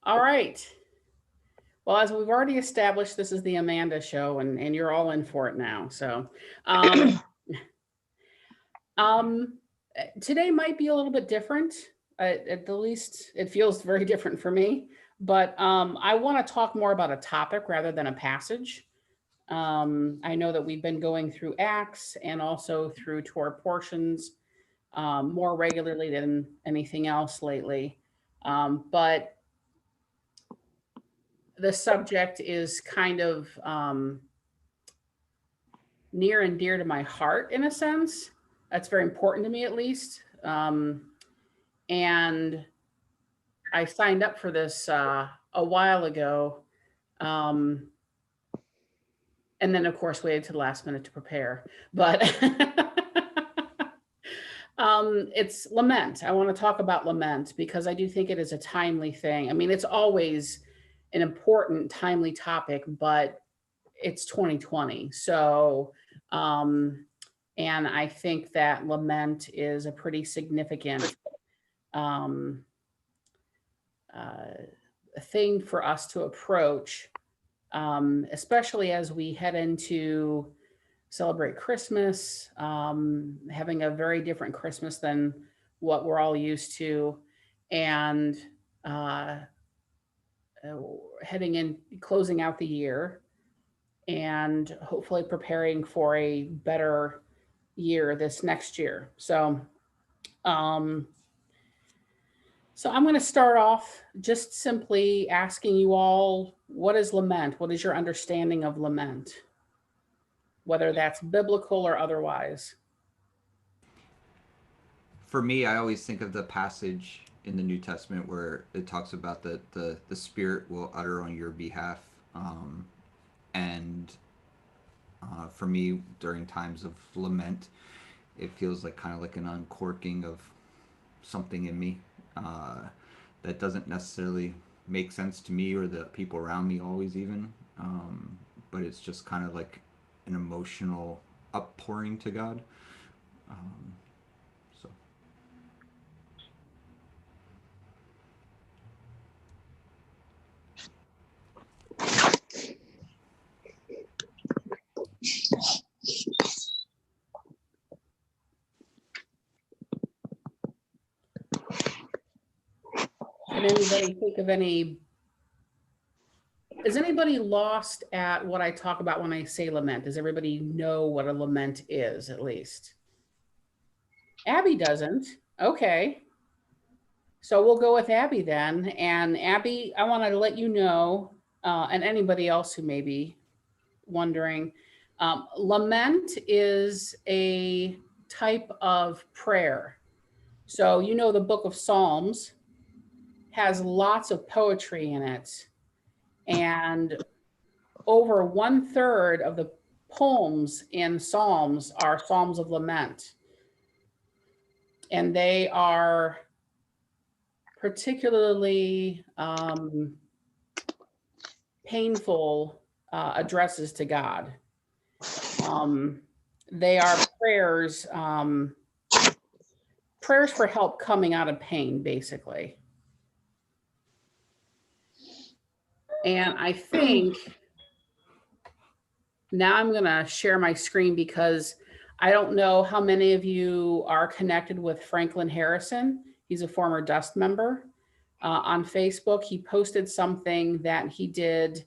All right. Well, as we've already established, this is the Amanda show, and you're all in for it now. So, um, um, today might be a little bit different. At the least, it feels very different for me. But I want to talk more about a topic rather than a passage. I know that we've been going through Acts and also through Torah portions more regularly than anything else lately. But the subject is kind of near and dear to my heart in a sense. That's very important to me, at least. And I signed up for this a while ago. Um, and then, of course, waited to the last minute to prepare. But it's lament. I want to talk about lament because I do think it is a timely thing. I mean, it's always an important, timely topic, but it's 2020. So, and I think that lament is a pretty significant um, thing for us to approach, especially as we head into celebrate Christmas, having a very different Christmas than what we're all used to, and uh, heading in, closing out the year, and hopefully preparing for a better year this next year. Um, so I'm going to start off just simply asking you all, what is lament? What is your understanding of lament? Whether that's biblical or otherwise. For me, I always think of the passage in the New Testament where it talks about the Spirit will utter on your behalf. And For me, during times of lament, it feels like kind of like an uncorking of something in me that doesn't necessarily make sense to me or the people around me always even. But it's just kind of like an emotional uppouring to God. Um, so Can anybody think of any? Is anybody lost at what I talk about when I say lament? Does everybody know what a lament is, at least? Abby doesn't. Okay. So we'll go with Abby then. And Abby, I want to let you know, and anybody else who may be wondering, lament is a type of prayer. So, you know, the book of Psalms has lots of poetry in it. And over one third of the poems in Psalms are Psalms of lament. And they are particularly painful addresses to God. Um, they are prayers for help coming out of pain, basically. And I think now I'm going to share my screen because I don't know how many of you are connected with Franklin Harrison. He's a former Dust member. On Facebook, he posted something that he did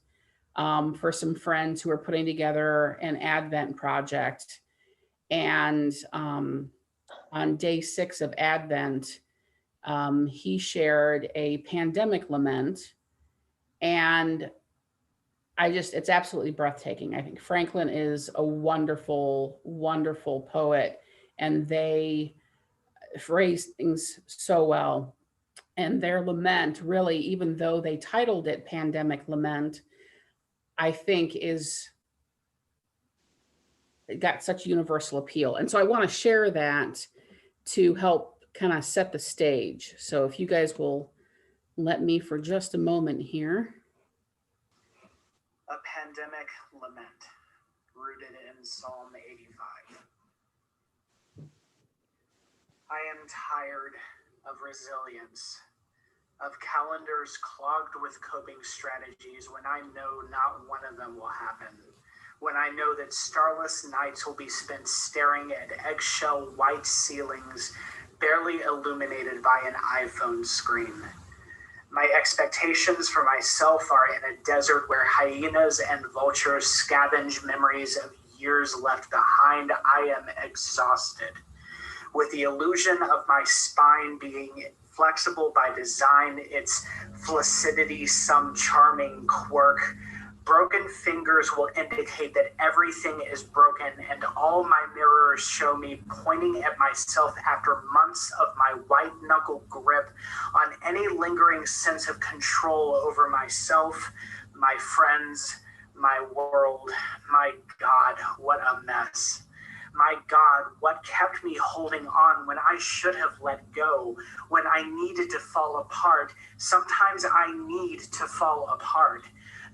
for some friends who are putting together an Advent project. And on day 6 of Advent, he shared a pandemic lament. And it's absolutely breathtaking. I think Franklin is a wonderful, wonderful poet, and they phrase things so well. And their lament, really, even though they titled it Pandemic Lament, I think is it got such universal appeal. And so I want to share that to help kind of set the stage. So if you guys will let me for just a moment here. A pandemic lament rooted in Psalm 85. I am tired of resilience, of calendars clogged with coping strategies when I know not one of them will happen. When I know that starless nights will be spent staring at eggshell white ceilings barely illuminated by an iPhone screen. My expectations for myself are in a desert where hyenas and vultures scavenge memories of years left behind. I am exhausted. With the illusion of my spine being flexible by design, its flaccidity some charming quirk, broken fingers will indicate that everything is broken, and all my mirrors show me pointing at myself after months of my white knuckle grip on any lingering sense of control over myself, my friends, my world. My God, what a mess. My God, what kept me holding on when I should have let go, when I needed to fall apart? Sometimes I need to fall apart.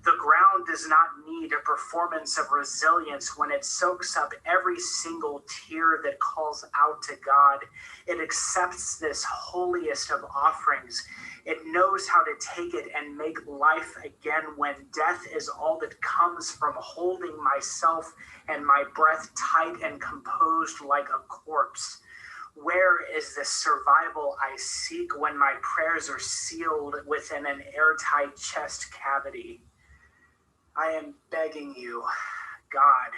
The ground does not need a performance of resilience when it soaks up every single tear that calls out to God. It accepts this holiest of offerings. It knows how to take it and make life again when death is all that comes from holding myself and my breath tight and composed like a corpse. Where is the survival I seek when my prayers are sealed within an airtight chest cavity? I am begging you, God,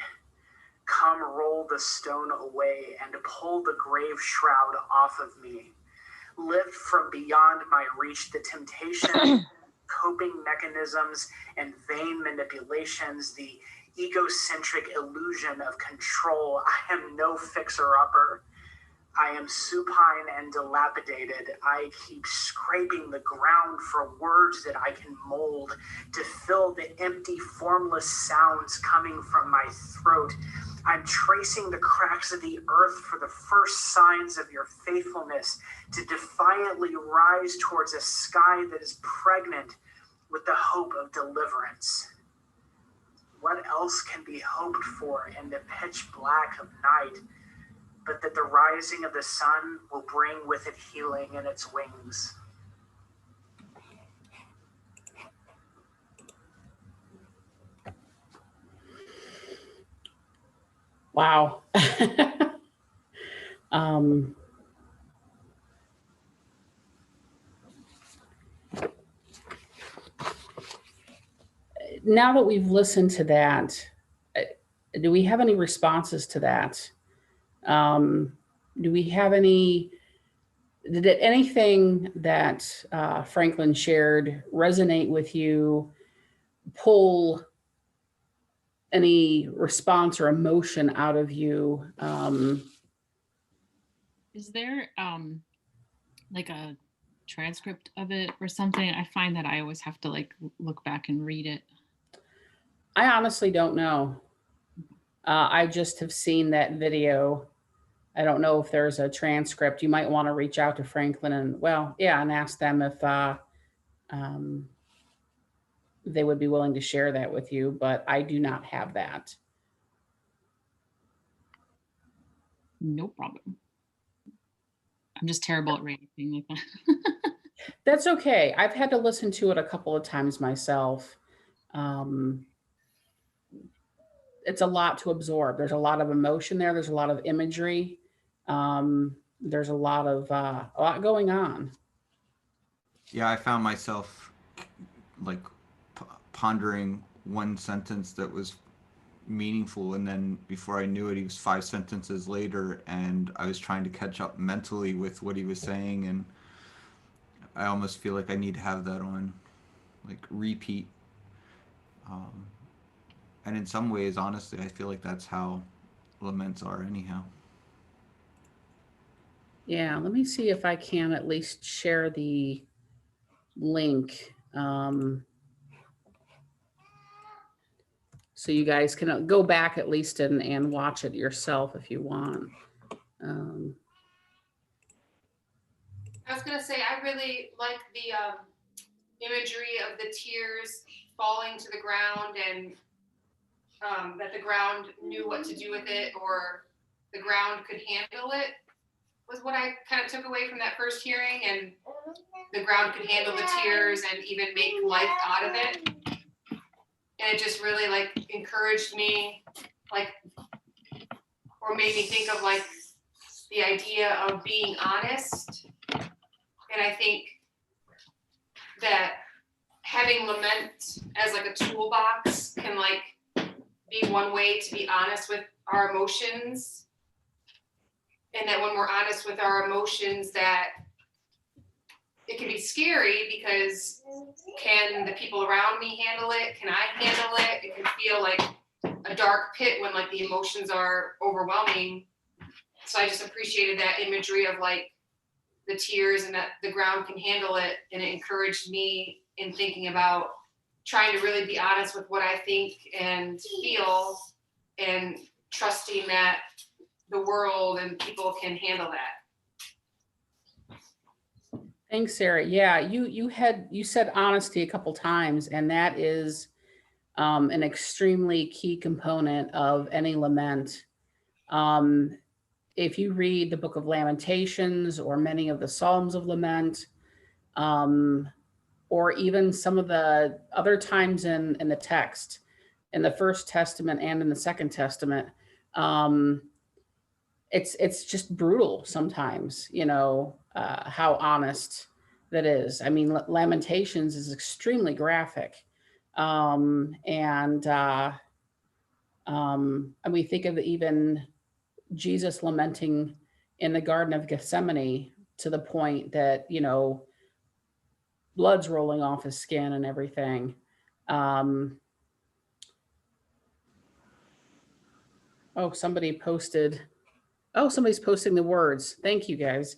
come roll the stone away and pull the grave shroud off of me. Lift from beyond my reach the temptation, coping mechanisms, and vain manipulations, the egocentric illusion of control. I am no fixer-upper. I am supine and dilapidated. I keep scraping the ground for words that I can mold to fill the empty, formless sounds coming from my throat. I'm tracing the cracks of the earth for the first signs of your faithfulness, to defiantly rise towards a sky that is pregnant with the hope of deliverance. What else can be hoped for in the pitch black of night, but that the rising of the sun will bring with it healing in its wings? Wow. um, now that we've listened to that, do we have any responses to that? Do we have any, did anything that Franklin shared resonate with you, pull any response or emotion out of you? Is there like a transcript of it or something? I find that I always have to like look back and read it. I honestly don't know. I just have seen that video. I don't know if there's a transcript. You might want to reach out to Franklin and, well, yeah, and ask them if they would be willing to share that with you, but I do not have that. No problem. I'm just terrible at reacting like that. That's okay. I've had to listen to it a couple of times myself. It's a lot to absorb. There's a lot of emotion there. There's a lot of imagery. There's a lot going on. Yeah, I found myself like pondering one sentence that was meaningful, and then before I knew it, he was 5 sentences later, and I was trying to catch up mentally with what he was saying, and I almost feel like I need to have that on like repeat. And in some ways, honestly, I feel like that's how laments are anyhow. Yeah, let me see if I can at least share the link. So you guys can go back at least and watch it yourself if you want. I was gonna say, I really like the imagery of the tears falling to the ground, and that the ground knew what to do with it, or the ground could handle it, was what I kind of took away from that first hearing. And the ground could handle the tears and even make life out of it. And it just really like encouraged me, like, or made me think of like the idea of being honest. And I think that having lament as like a toolbox can like be one way to be honest with our emotions. And that when we're honest with our emotions, that it can be scary because can the people around me handle it? Can I handle it? It can feel like a dark pit when like the emotions are overwhelming. So I just appreciated that imagery of like the tears and that the ground can handle it. And it encouraged me in thinking about trying to really be honest with what I think and feel and trusting that the world and people can handle that. Thanks, Sarah. Yeah, you said honesty a couple times, and that is an extremely key component of any lament. If you read the Book of Lamentations or many of the Psalms of Lament, or even some of the other times in the text, in the First Testament and in the Second Testament, it's just brutal sometimes, how honest that is. I mean, Lamentations is extremely graphic. And we think of even Jesus lamenting in the Garden of Gethsemane to the point that, blood's rolling off his skin and everything. Somebody's posting the words. Thank you, guys.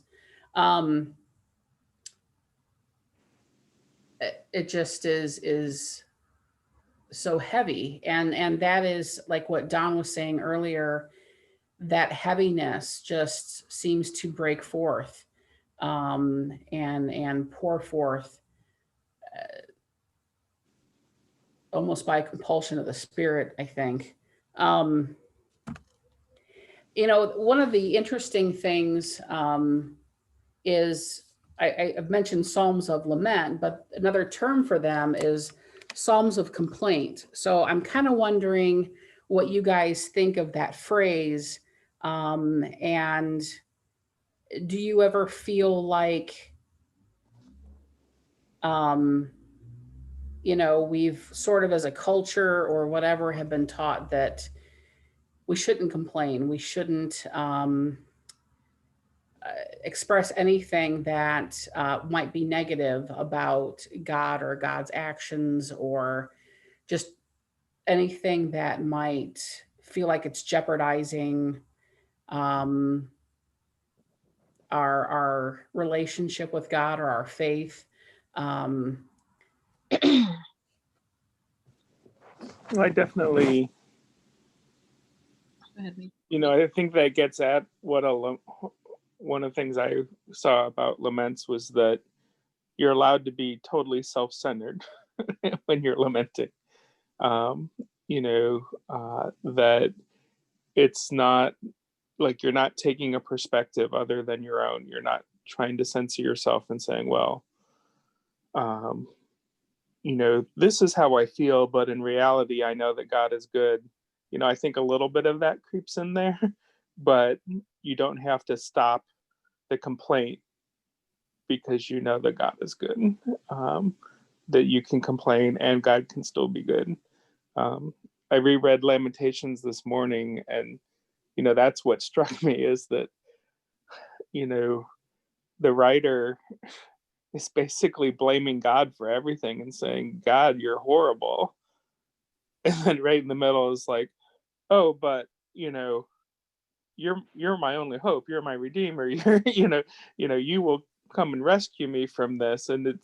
It just is so heavy. And that is like what Don was saying earlier, that heaviness just seems to break forth and pour forth almost by compulsion of the Spirit, I think. One of the interesting things is I've mentioned Psalms of Lament, but another term for them is Psalms of Complaint. So I'm kind of wondering what you guys think of that phrase. And do you ever feel like, we've sort of as a culture or whatever have been taught that we shouldn't complain. We shouldn't express anything that might be negative about God or God's actions, or just anything that might feel like it's jeopardizing our relationship with God or our faith. I definitely, Go ahead, Lee. I think that gets at what one of the things I saw about laments was that you're allowed to be totally self-centered when you're lamenting. That it's not like you're not taking a perspective other than your own. You're not trying to censor yourself and saying, well, this is how I feel, but in reality, I know that God is good. I think a little bit of that creeps in there, but you don't have to stop the complaint because you know that God is good, that you can complain and God can still be good. I reread Lamentations this morning, and, that's what struck me is that, the writer is basically blaming God for everything and saying, God, you're horrible. And then right in the middle is like, oh, but, you're my only hope. You're my redeemer. You're, you will come and rescue me from this. And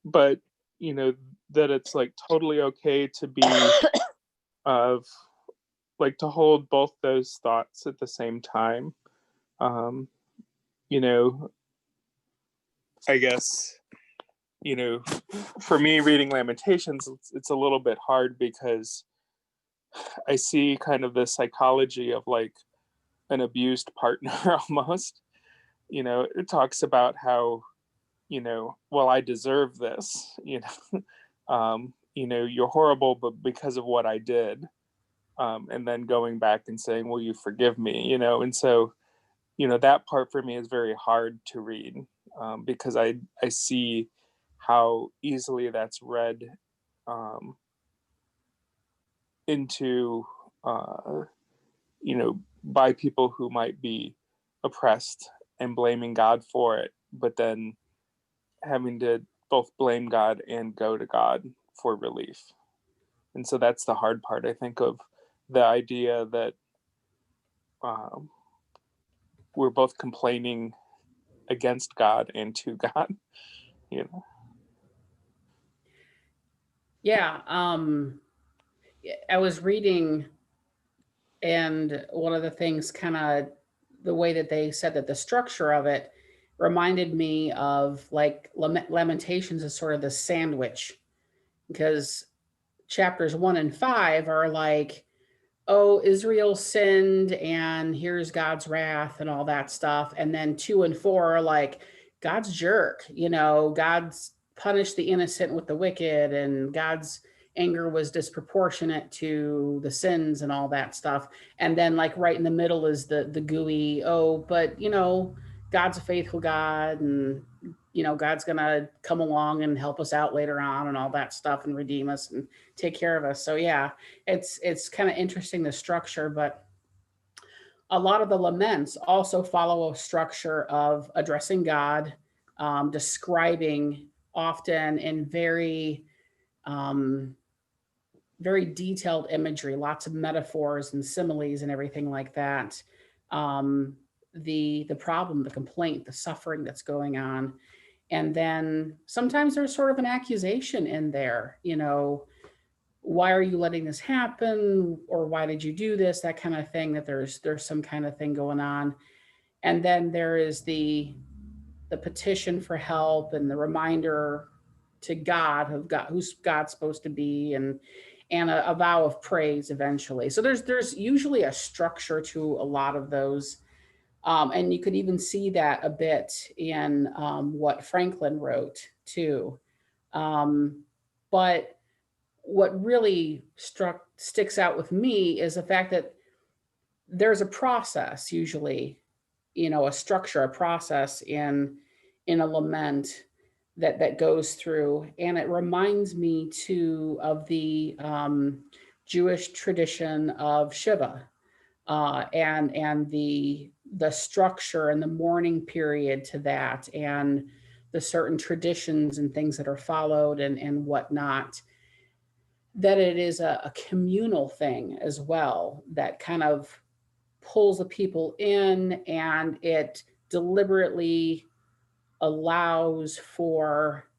but that it's like totally okay to be to hold both those thoughts at the same time. I guess, for me reading Lamentations, it's a little bit hard because I see kind of the psychology of like an abused partner almost. It talks about how well, I deserve this, you're horrible, but because of what I did, and then going back and saying, will you forgive me, and so, that part for me is very hard to read, because I see how easily that's read, um, into, by people who might be oppressed and blaming God for it, but then having to both blame God and go to God for relief. And so that's the hard part, I think, of the idea that um, we're both complaining against God and to God, you know. Yeah. I was reading, and one of the things, kind of the way that they said that the structure of it reminded me of like Lamentations is sort of the sandwich, because chapters 1 and 5 are like, oh, Israel sinned and here's God's wrath and all that stuff. And then 2 and 4 are like, God's jerk, God's punished the innocent with the wicked, and God's anger was disproportionate to the sins and all that stuff. And then like right in the middle is the gooey, oh, but God's a faithful God, and God's gonna come along and help us out later on and all that stuff and redeem us and take care of us. So yeah, it's kind of interesting, the structure, but a lot of the laments also follow a structure of addressing God, describing often in um, very detailed imagery, lots of metaphors and similes and everything like that. Um, the problem, the complaint, the suffering that's going on, and then sometimes there's sort of an accusation in there, why are you letting this happen, or why did you do this, that kind of thing, that there's some kind of thing going on. And then there is the petition for help and the reminder to God of God, who's God supposed to be, and a vow of praise eventually. So there's usually a structure to a lot of those. And you could even see that a bit in what Franklin wrote too. But what really sticks out with me is the fact that there's a process usually, a structure, a process in a lament that goes through. And it reminds me too of the Jewish tradition of Shiva, and the structure and the mourning period to that, and the certain traditions and things that are followed and whatnot, that it is a communal thing as well, that kind of pulls the people in, and it deliberately allows for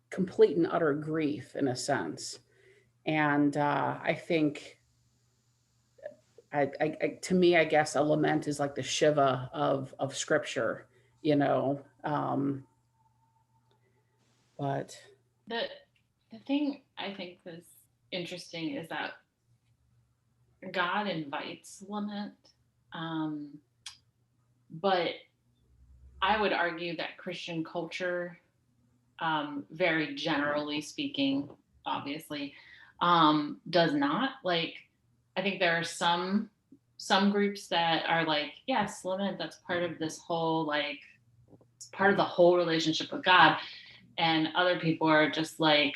complete and utter grief in a sense. And I think, to me, I guess a lament is like the Shiva of scripture, you know. But The thing I think that's interesting is that God invites lament, but I would argue that Christian culture, very generally speaking, obviously, does not. Like, I think there are some groups that are like, yes, lament, that's part of this whole, like, it's part of the whole relationship with God. And other people are just like,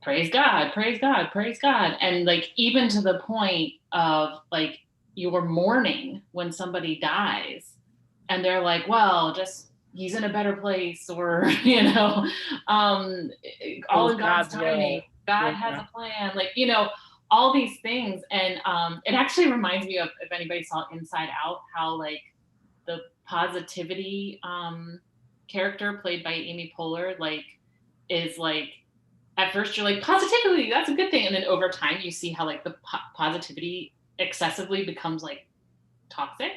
praise God, praise God, praise God. And like, even to the point of like, you're mourning when somebody dies, and they're like, well, just he's in a better place, or all in God's timing. God has a plan, like, all these things. And it actually reminds me of, if anybody saw Inside Out, how like the positivity character played by Amy Poehler, like, is like, at first you're like, positivity, that's a good thing, and then over time you see how like the positivity excessively becomes like toxic.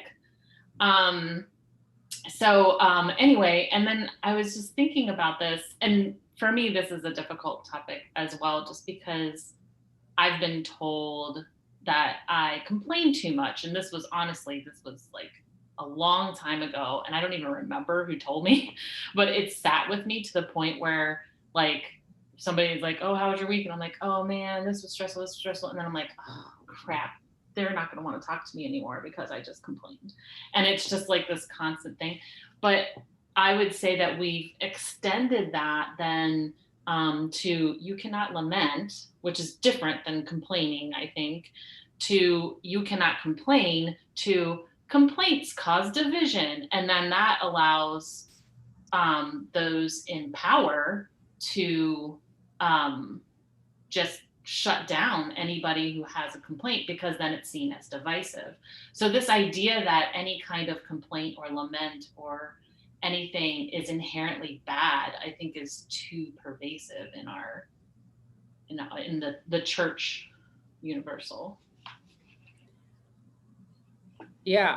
Anyway, and then I was just thinking about this, and for me this is a difficult topic as well, just because I've been told that I complain too much, and this was like a long time ago, and I don't even remember who told me, but it sat with me to the point where like somebody's like, "Oh, how was your week?" And I'm like, "Oh man, this was stressful, this was stressful." And then I'm like, "Oh crap, they're not going to want to talk to me anymore because I just complained." And it's just like this constant thing. But I would say that we've extended that then to you cannot lament, which is different than complaining, I think, to you cannot complain, to complaints cause division. And then that allows those in power to just shut down anybody who has a complaint, because then it's seen as divisive. So this idea that any kind of complaint or lament or anything is inherently bad, I think is too pervasive in our in the church universal. Yeah,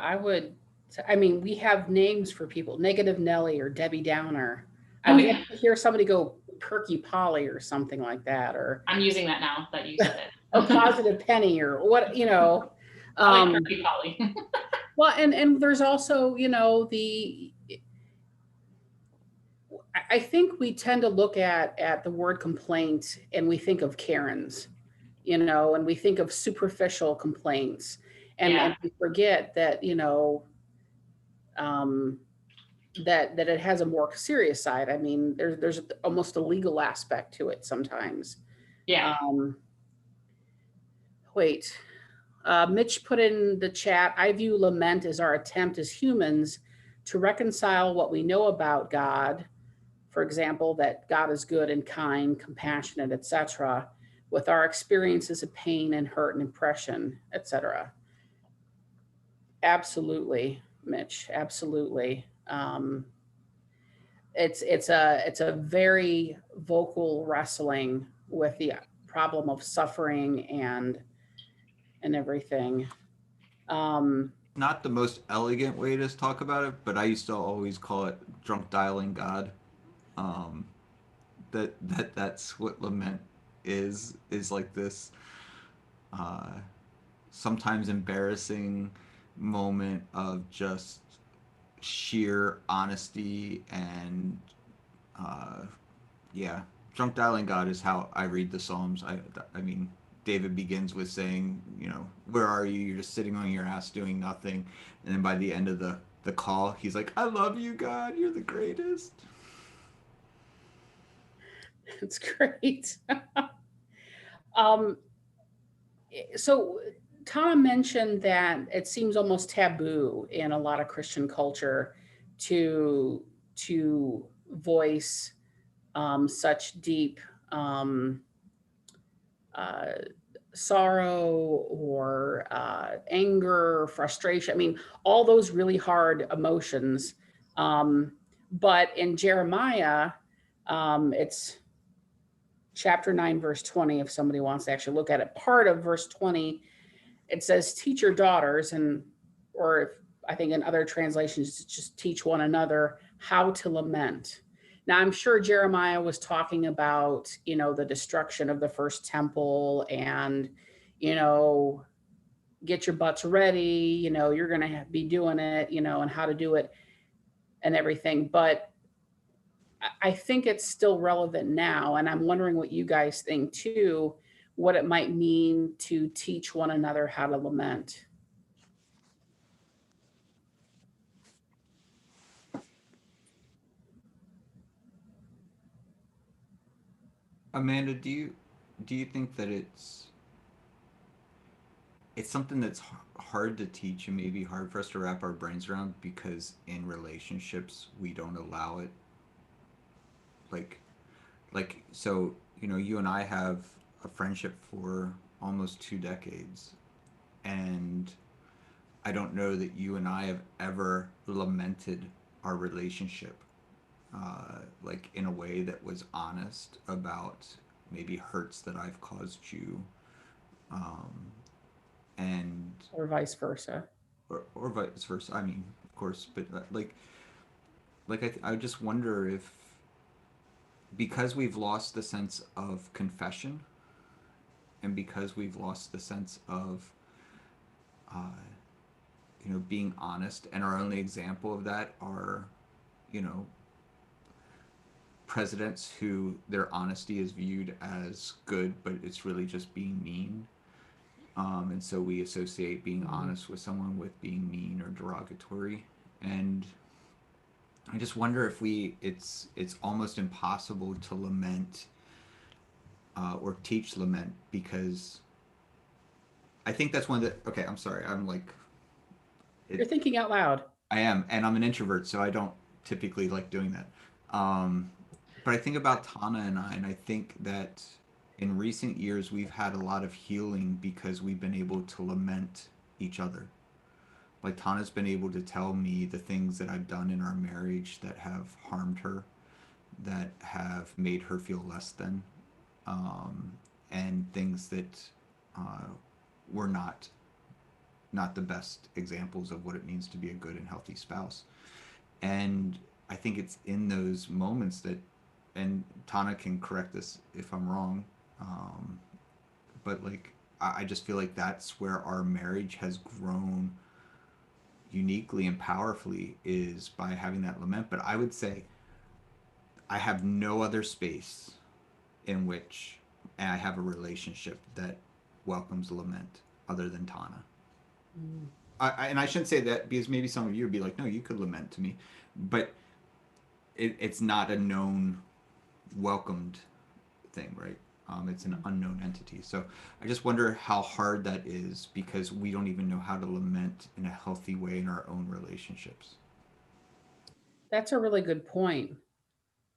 I mean, we have names for people, Negative Nelly or Debbie Downer. I've yet to hear somebody go Perky Polly or something like that, or I'm using that now that you said it. or Positive Penny or what, I like Perky Polly. Well, and there's also, I think we tend to look at the word complaint and we think of Karens, and we think of superficial complaints, and we forget that, that it has a more serious side. I mean, there's almost a legal aspect to it sometimes. Yeah. Wait. Mitch put in the chat, I view lament as our attempt as humans to reconcile what we know about God, for example, that God is good and kind, compassionate, etc., with our experiences of pain and hurt and oppression, etc. Absolutely, Mitch. Absolutely. It's a very vocal wrestling with the problem of suffering and everything. Not the most elegant way to talk about it, but I used to always call it drunk dialing God. That's what lament is like this sometimes embarrassing moment of just sheer honesty and yeah, drunk dialing God is how I read the Psalms. I mean, David begins with saying, where are you? You're just sitting on your ass doing nothing. And then by the end of the call, he's like, I love you, God. You're the greatest. It's great. So Tom mentioned that it seems almost taboo in a lot of Christian culture to voice such deep sorrow or anger, frustration. I mean, all those really hard emotions. But in Jeremiah, it's chapter 9, verse 20, if somebody wants to actually look at it. Part of verse 20, it says, teach your daughters, or if, I think in other translations, just teach one another how to lament. Now, I'm sure Jeremiah was talking about, the destruction of the first temple and, get your butts ready, you're going to be doing it, and how to do it and everything. But I think it's still relevant now. And I'm wondering what you guys think too, what it might mean to teach one another how to lament. Amanda, do you think that it's something that's hard to teach and maybe hard for us to wrap our brains around because in relationships we don't allow it? So you and I have a friendship for almost 2 decades, and I don't know that you and I have ever lamented our relationship in a way that was honest about maybe hurts that I've caused you, and or vice versa. Or vice versa. I mean, of course, but I just wonder if, because we've lost the sense of confession, and because we've lost the sense of being honest, and our only example of that are, you know, presidents who their honesty is viewed as good, but it's really just being mean. And so we associate being honest with someone with being mean or derogatory. And I just wonder if it's almost impossible to lament or teach lament, because I think that's one that, okay, I'm sorry, I'm like, You're thinking out loud. I am, and I'm an introvert, so I don't typically like doing that. Um, but I think about Tana and I, and I think that in recent years we've had a lot of healing because we've been able to lament each other. Like Tana's been able to tell me the things that I've done in our marriage that have harmed her, that have made her feel less than, um, and things that uh, were not the best examples of what it means to be a good and healthy spouse. And I think it's in those moments that, and Tana can correct this if I'm wrong, um, but like I just feel like that's where our marriage has grown uniquely and powerfully, is by having that lament. But I would say I have no other space in which I have a relationship that welcomes lament other than Tana. And I shouldn't say that because maybe some of you would be like, no, you could lament to me, but it's not a known, welcomed thing, right? It's an unknown entity. So I just wonder how hard that is, because we don't even know how to lament in a healthy way in our own relationships. That's a really good point.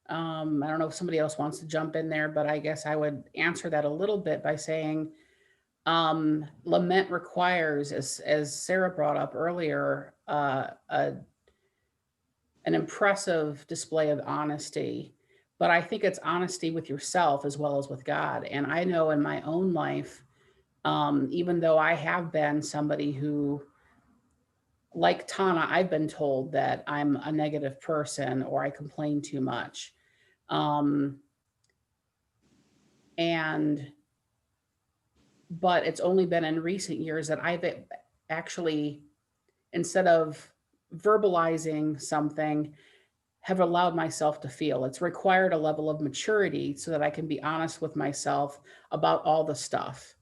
I don't know if somebody else wants to jump in there, but I guess I would answer that a little bit by saying lament requires, as Sarah brought up earlier, an impressive display of honesty. But I think it's honesty with yourself as well as with God. And I know in my own life, even though I have been somebody who, like Tana, I've been told that I'm a negative person or I complain too much. Um, and but it's only been in recent years that I've actually, instead of verbalizing something, have allowed myself to feel. It's required a level of maturity so that I can be honest with myself about all the stuff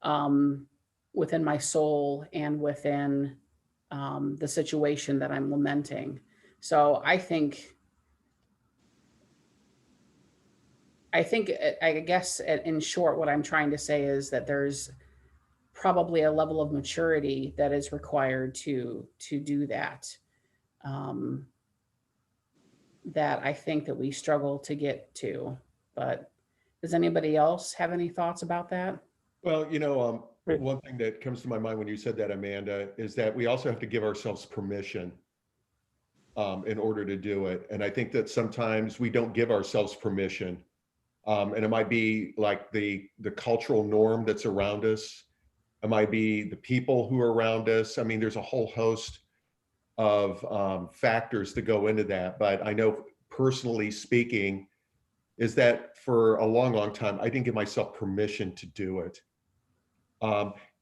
um, within my soul and within the situation that I'm lamenting. So I guess in short, what I'm trying to say is that there's probably a level of maturity that is required to do that. Um, that I think that we struggle to get to. But does anybody else have any thoughts about that? Well, one thing that comes to my mind when you said that, Amanda, is that we also have to give ourselves permission in order to do it. And I think that sometimes we don't give ourselves permission. And it might be like the cultural norm that's around us. It might be the people who are around us. I mean, there's a whole host of factors that go into that. But I know personally speaking, is that for a long, long time, I didn't give myself permission to do it.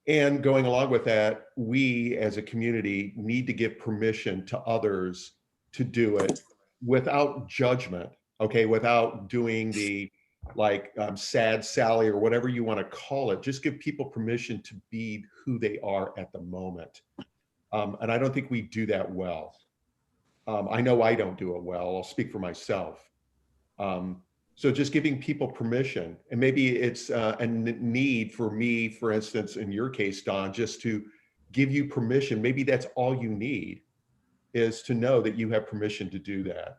And going along with that, we as a community need to give permission to others to do it without judgment, okay, without doing the sad Sally or whatever you want to call it. Just give people permission to be who they are at the moment. And I don't think we do that well. I know I don't do it well. I'll speak for myself. So just giving people permission, and maybe it's a need for me, for instance, in your case, Don, just to give you permission. Maybe that's all you need, is to know that you have permission to do that.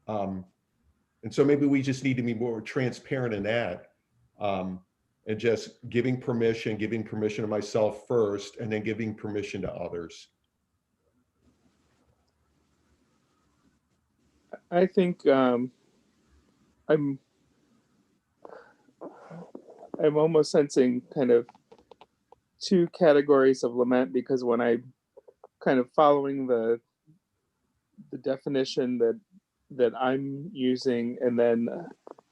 And so maybe we just need to be more transparent in that, and just giving permission to myself first, and then giving permission to others. I think I'm I'm almost sensing kind of two categories of lament, because when I kind of following the definition that I'm using, and then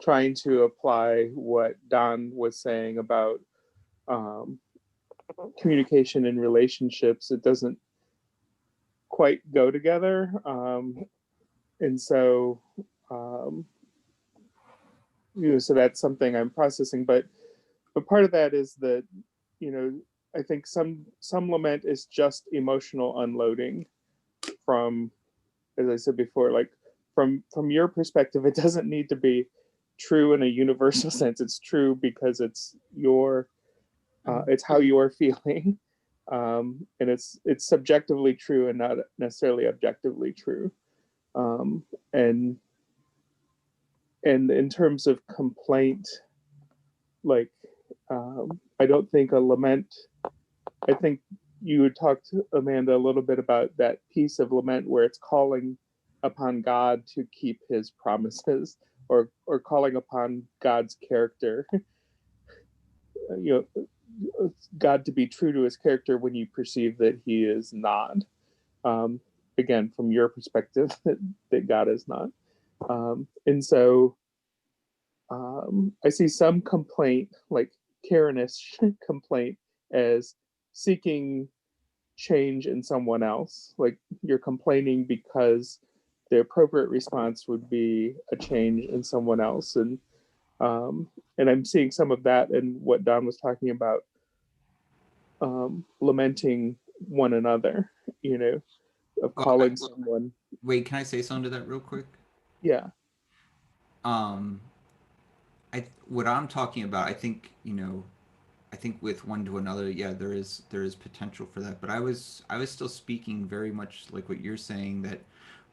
trying to apply what Don was saying about um, communication in relationships, it doesn't quite go together. And so, so that's something I'm processing. But part of that is that, I think some lament is just emotional unloading from, as I said before, like from your perspective, it doesn't need to be true in a universal sense. It's true because it's it's how you're feeling, and it's subjectively true and not necessarily objectively true. And in terms of complaint, like I don't think a lament. I think you had talked, Amanda, a little bit about that piece of lament where it's calling upon God to keep his promises, or calling upon God's character, God to be true to his character when you perceive that he is not. Again, from your perspective, that God is not. And so I see some complaint, like Karenish complaint, as seeking change in someone else. Like you're complaining because the appropriate response would be a change in someone else. And I'm seeing some of that in what Don was talking about, lamenting one another, of Well, calling someone. wait, can I say something to that real quick? Yeah. Um, what I'm talking about, I think with one to another, yeah, there is potential for that. But I was still speaking very much like what you're saying, that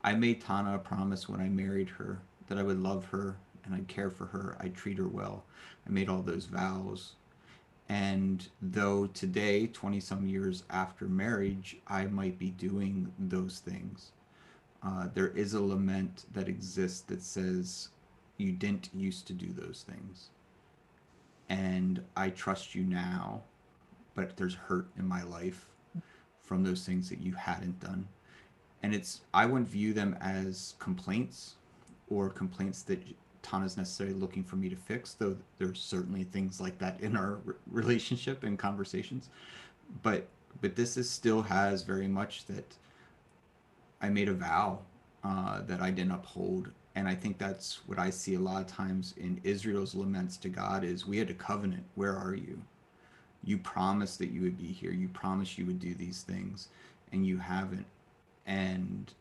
I made Tana a promise when I married her that I would love her and I'd care for her, I'd treat her well. I made all those vows. And though today, 20 some years after marriage, I might be doing those things, there is a lament that exists that says, you didn't used to do those things. And I trust you now, but there's hurt in my life from those things that you hadn't done. And I wouldn't view them as complaints or complaints that Tana's necessarily looking for me to fix, though there's certainly things like that in our relationship and conversations. But this still has very much that I made a vow that I didn't uphold. And I think that's what I see a lot of times in Israel's laments to God is, we had a covenant. Where are you? You promised that you would be here. You promised you would do these things, and you haven't. And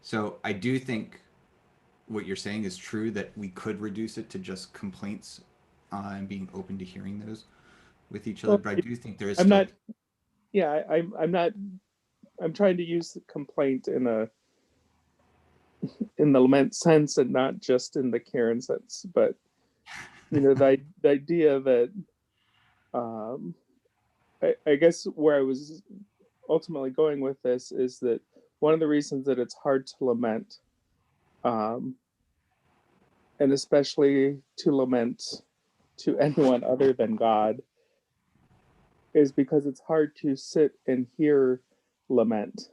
so I do think what you're saying is true, that we could reduce it to just complaints, and being open to hearing those with each other. Well, But I do think there is I'm still. not. Yeah, I'm not. I'm trying to use complaint in the lament sense and not just in the Karen sense. But the idea that I guess where I was ultimately going with this is that one of the reasons that it's hard to lament, um, and especially to lament to anyone other than God, is because it's hard to sit and hear lament,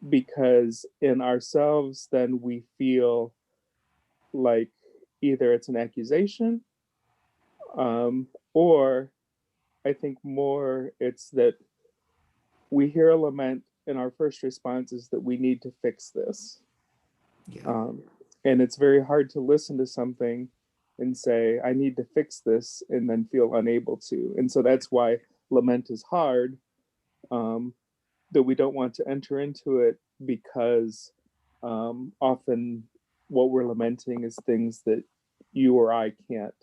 because in ourselves then we feel like either it's an accusation, or I think more it's that we hear a lament and our first response is that we need to fix this. Yeah. And it's very hard to listen to something and say, I need to fix this, and then feel unable to. And so that's why lament is hard, that we don't want to enter into it, because often what we're lamenting is things that you or I can't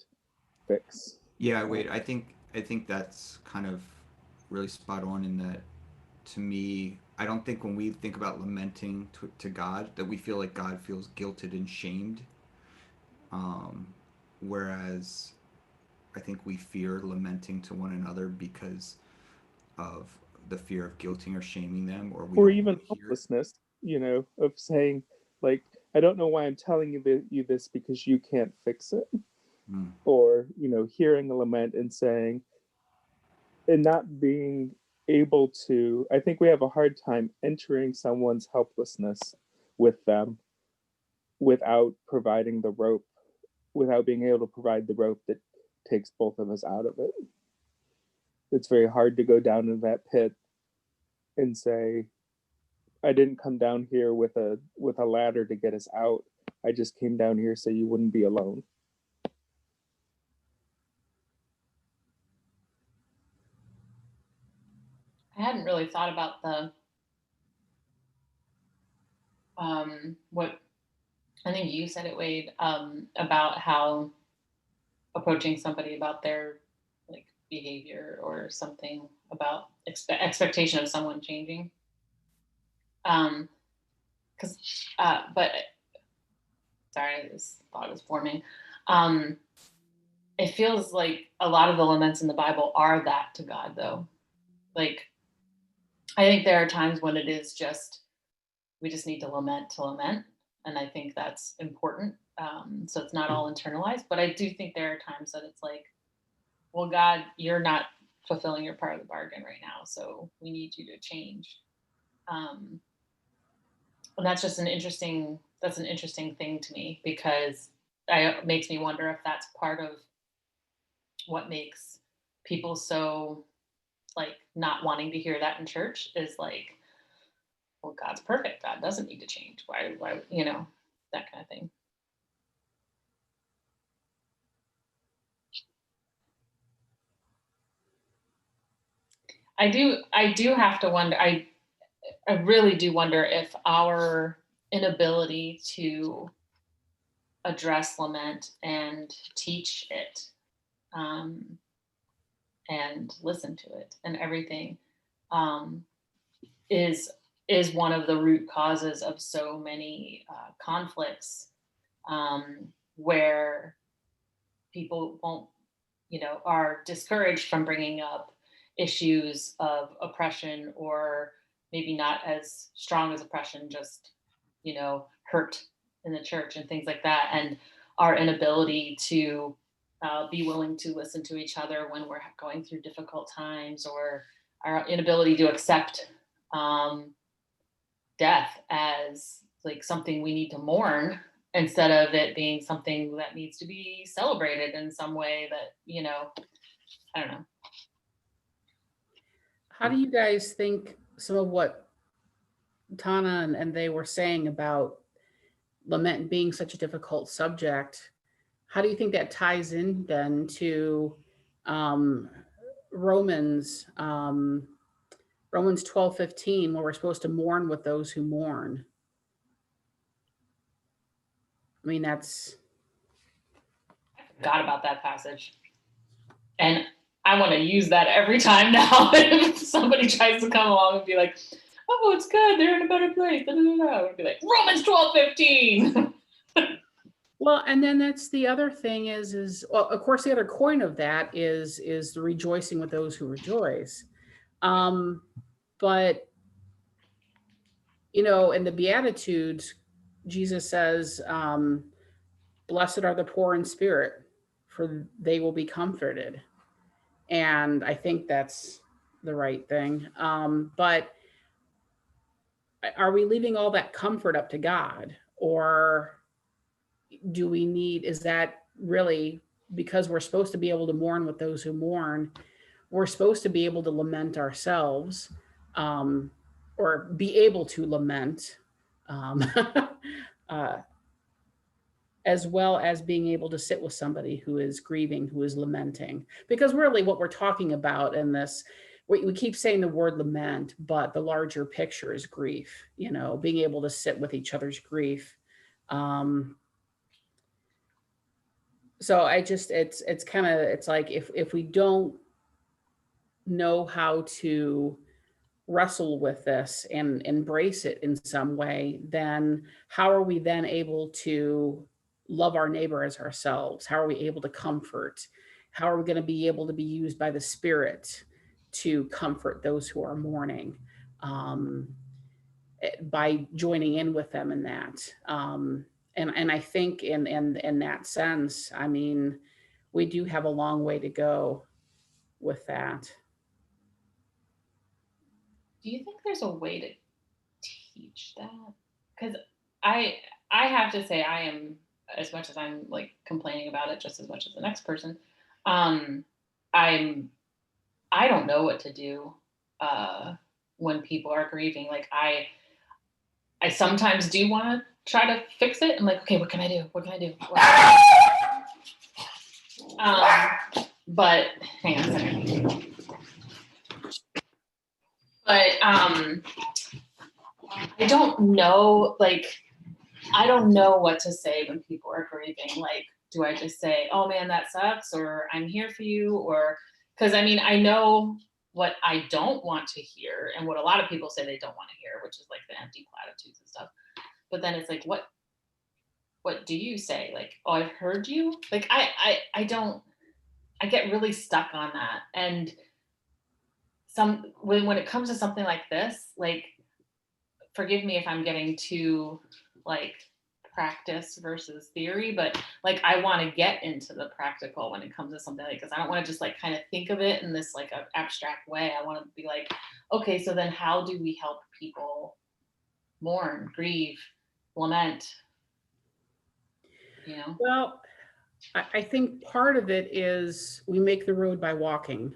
fix. Yeah, wait. I think that's kind of really spot on in that. To me, I don't think when we think about lamenting to God that we feel like God feels guilted and shamed. Um, Whereas I think we fear lamenting to one another because of the fear of guilting or shaming them, or we Or don't even want to hear it. hopelessness, of saying, like, I don't know why I'm telling you this because you can't fix it. Mm. Or, hearing a lament and saying, and not being able to, I think we have a hard time entering someone's helplessness with them without providing the rope, without being able to provide the rope that takes both of us out of it. It's very hard to go down in that pit and say, I didn't come down here with a ladder to get us out. I just came down here so you wouldn't be alone. I hadn't really thought about the what I think you said it, Wade, about how approaching somebody about their like behavior or something about expectation of someone changing. Because, but sorry, this thought is forming. It feels like a lot of the laments in the Bible are that to God, though. Like, I think there are times when it is just, we just need to lament. And I think that's important. So it's not all internalized, but I do think there are times that it's like, well, God, you're not fulfilling your part of the bargain right now. So we need you to change. And that's just an interesting thing to me, because it makes me wonder if that's part of what makes people so like not wanting to hear that in church, is like, well, God's perfect. God doesn't need to change. Why, that kind of thing. I do have to wonder, I really do wonder if our inability to address lament and teach it, and listen to it and everything, is one of the root causes of so many conflicts, where people won't, are discouraged from bringing up issues of oppression, or maybe not as strong as oppression, just, hurt in the church and things like that. And our inability to be willing to listen to each other when we're going through difficult times, or our inability to accept death as like something we need to mourn, instead of it being something that needs to be celebrated in some way that, I don't know. How do you guys think some of what Tana and they were saying about lament being such a difficult subject, how do you think that ties in then to Romans 12:15, where we're supposed to mourn with those who mourn? I mean, I forgot about that passage, and I want to use that every time now. If somebody tries to come along and be like, "Oh, it's good, they're in a better place," I would be like, Romans 12:15. well, and then that's the other thing is well, of course, the other coin of that is the rejoicing with those who rejoice. But in the Beatitudes, Jesus says, blessed are the poor in spirit, for they will be comforted. And I think that's the right thing. But are we leaving all that comfort up to God? Or is that really, because we're supposed to be able to mourn with those who mourn, we're supposed to be able to lament ourselves, or be able to lament, as well as being able to sit with somebody who is grieving, who is lamenting. Because really what we're talking about in this, we keep saying the word lament, but the larger picture is grief, being able to sit with each other's grief. So it's like, if we don't know how to wrestle with this and embrace it in some way, then how are we then able to love our neighbor as ourselves? How are we able to comfort? How are we going to be able to be used by the Spirit to comfort those who are mourning, by joining in with them in that? And I think in that sense, I mean, we do have a long way to go with that. Do you think there's a way to teach that? Because I have to say, I am, as much as I'm like complaining about it just as much as the next person, I don't know what to do when people are grieving. Like I sometimes do want to try to fix it. I'm like, okay, what can I do? What can I do? But hang on a second. But I don't know, like, I don't know what to say when people are grieving. Like, do I just say, oh man, that sucks, or I'm here for you, or, because I mean, I know what I don't want to hear and what a lot of people say they don't want to hear, which is like the empty platitudes and stuff. But then it's like, what do you say? Like, oh, I've heard you. Like, I don't, I get really stuck on that. And when it comes to something like this, like, forgive me if I'm getting too like practice versus theory, but like I want to get into the practical when it comes to something like this. I don't want to just like kind of think of it in this like an abstract way. I want to be like, okay, so then how do we help people mourn, grieve, lament? You know? Well, I think part of it is we make the road by walking.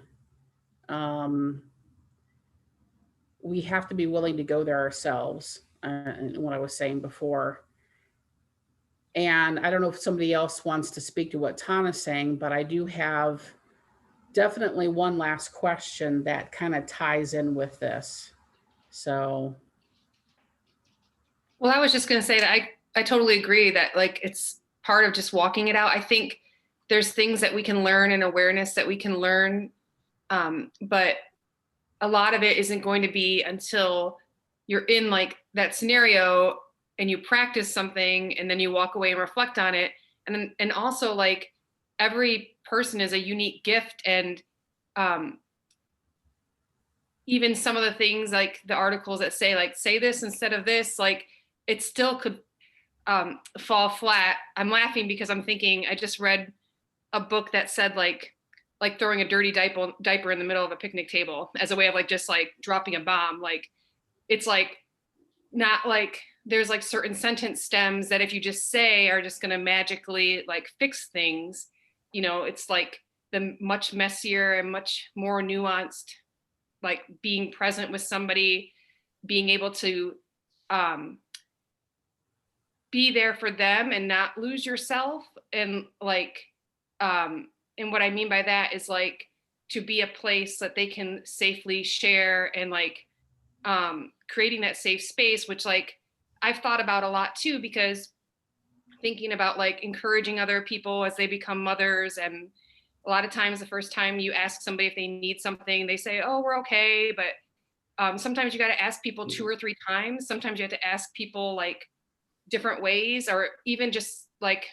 We have to be willing to go there ourselves, and what I was saying before. And I don't know if somebody else wants to speak to what Tana's saying, but I do have definitely one last question that kind of ties in with this. So. Well, I was just going to say that I totally agree that like it's part of just walking it out. I think there's things that we can learn and awareness that we can learn, but a lot of it isn't going to be until you're in like that scenario and you practice something and then you walk away and reflect on it. And also like every person is a unique gift. And even some of the things like the articles that say like, say this instead of this, like it still could fall flat. I'm laughing because I'm thinking, I just read a book that said like throwing a dirty diaper in the middle of a picnic table as a way of like just like dropping a bomb. Like it's like not like there's like certain sentence stems that if you just say are just going to magically like fix things. You know, it's like the much messier and much more nuanced, like being present with somebody, being able to be there for them and not lose yourself. And like and what I mean by that is like to be a place that they can safely share and like creating that safe space, which like I've thought about a lot too, because thinking about like encouraging other people as they become mothers. And a lot of times the first time you ask somebody if they need something, they say, oh, we're okay. But sometimes you got to ask people 2 or 3 times. Sometimes you have to ask people like different ways, or even just like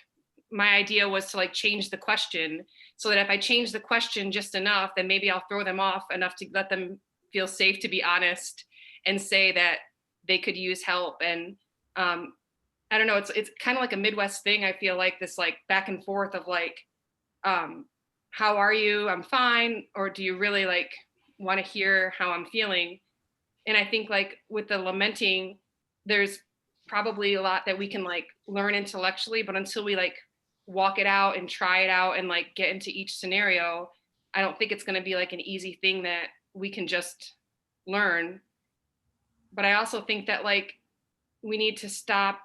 my idea was to like change the question so that if I change the question just enough, then maybe I'll throw them off enough to let them feel safe to be honest and say that they could use help. And I don't know, it's kind of like a Midwest thing. I feel like this like back and forth of like, how are you? I'm fine. Or do you really like want to hear how I'm feeling? And I think like with the lamenting, there's probably a lot that we can like learn intellectually, but until we like walk it out and try it out and like get into each scenario, I don't think it's going to be like an easy thing that we can just learn. But I also think that like we need to stop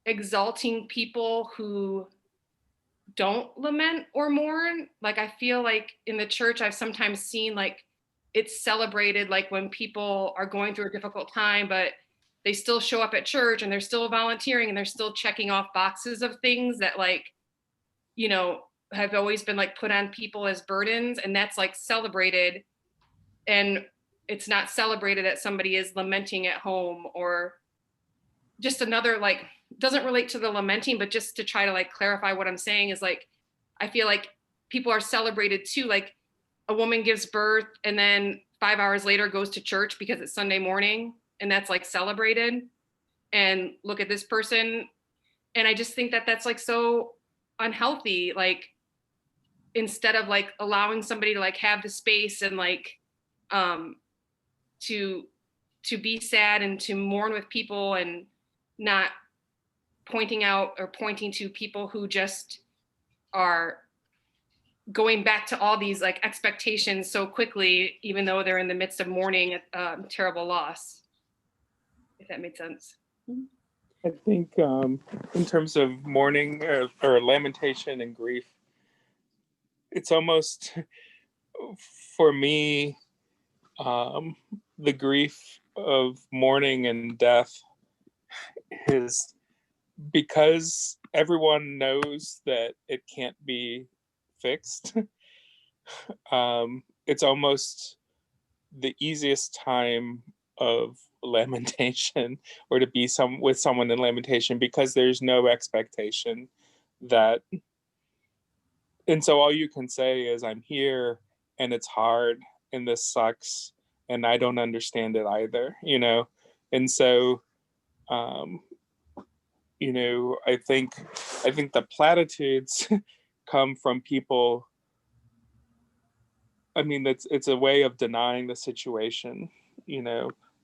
exalting people who don't lament or mourn. Like I feel like in the church I've sometimes seen like it's celebrated like when people are going through a difficult time, but they still show up at church and they're still volunteering and they're still checking off boxes of things that like, you know, have always been like put on people as burdens, and that's like celebrated. And it's not celebrated that somebody is lamenting at home. Or just another like doesn't relate to the lamenting, but just to try to like clarify what I'm saying is like I feel like people are celebrated too. Like a woman gives birth and then 5 hours later goes to church because it's Sunday morning, and that's like celebrated. And look at this person. And I just think that that's like so unhealthy. Like instead of like allowing somebody to like have the space and like to be sad and to mourn with people, and not pointing out or pointing to people who just are going back to all these like expectations so quickly, even though they're in the midst of mourning a terrible loss. If that made sense. I think in terms of mourning or lamentation and grief, it's almost, for me, the grief of mourning and death is because everyone knows that it can't be fixed. It's almost the easiest time of lamentation, or to be with someone in lamentation, because there's no expectation that, and so all you can say is, I'm here and it's hard and this sucks and I don't understand it either, and so I think the platitudes come from people. I mean, it's a way of denying the situation,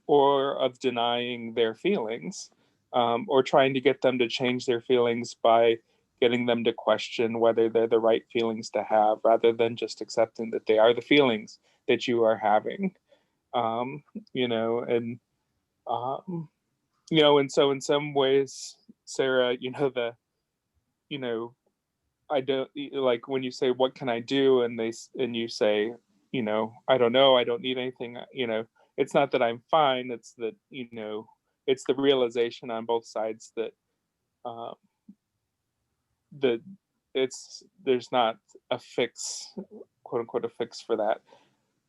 or of denying their feelings, or trying to get them to change their feelings by getting them to question whether they're the right feelings to have, rather than just accepting that they are the feelings that you are having. And and so in some ways, Sarah, you know, I don't, like when you say, what can I do? And you say, I don't know, I don't need anything, it's not that I'm fine. It's that, it's the realization on both sides that, that there's not a fix, quote unquote, a fix for that,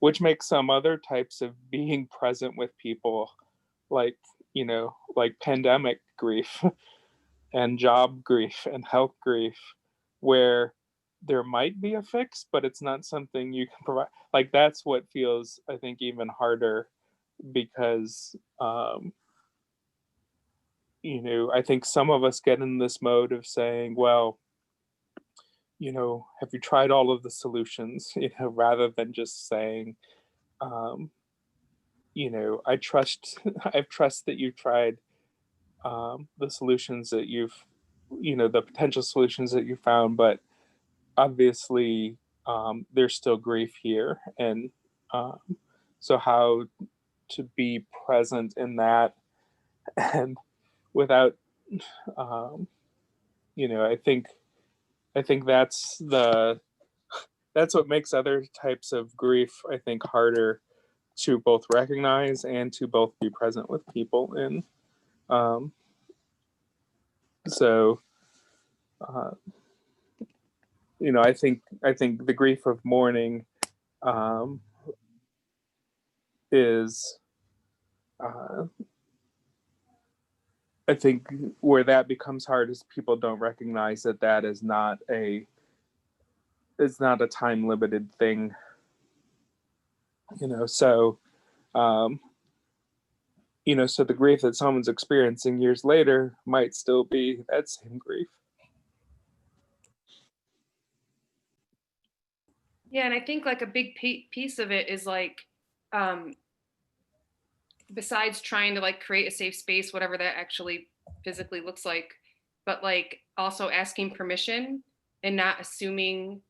which makes some other types of being present with people, like, like pandemic grief and job grief and health grief, where there might be a fix, but it's not something you can provide. Like, that's what feels, I think, even harder, because I think some of us get in this mode of saying, well, have you tried all of the solutions, rather than just saying, I trust that you've tried the solutions that you've, the potential solutions that you found, but obviously there's still grief here. And so how to be present in that, and without, I think that's what makes other types of grief, I think, harder to both recognize and to both be present with people in. So, I think the grief of mourning is, I think where that becomes hard is people don't recognize that is not a time limited thing, so so the grief that someone's experiencing years later might still be that same grief. Yeah, and I think like a big piece of it is like, besides trying to like create a safe space, whatever that actually physically looks like, but like also asking permission and not assuming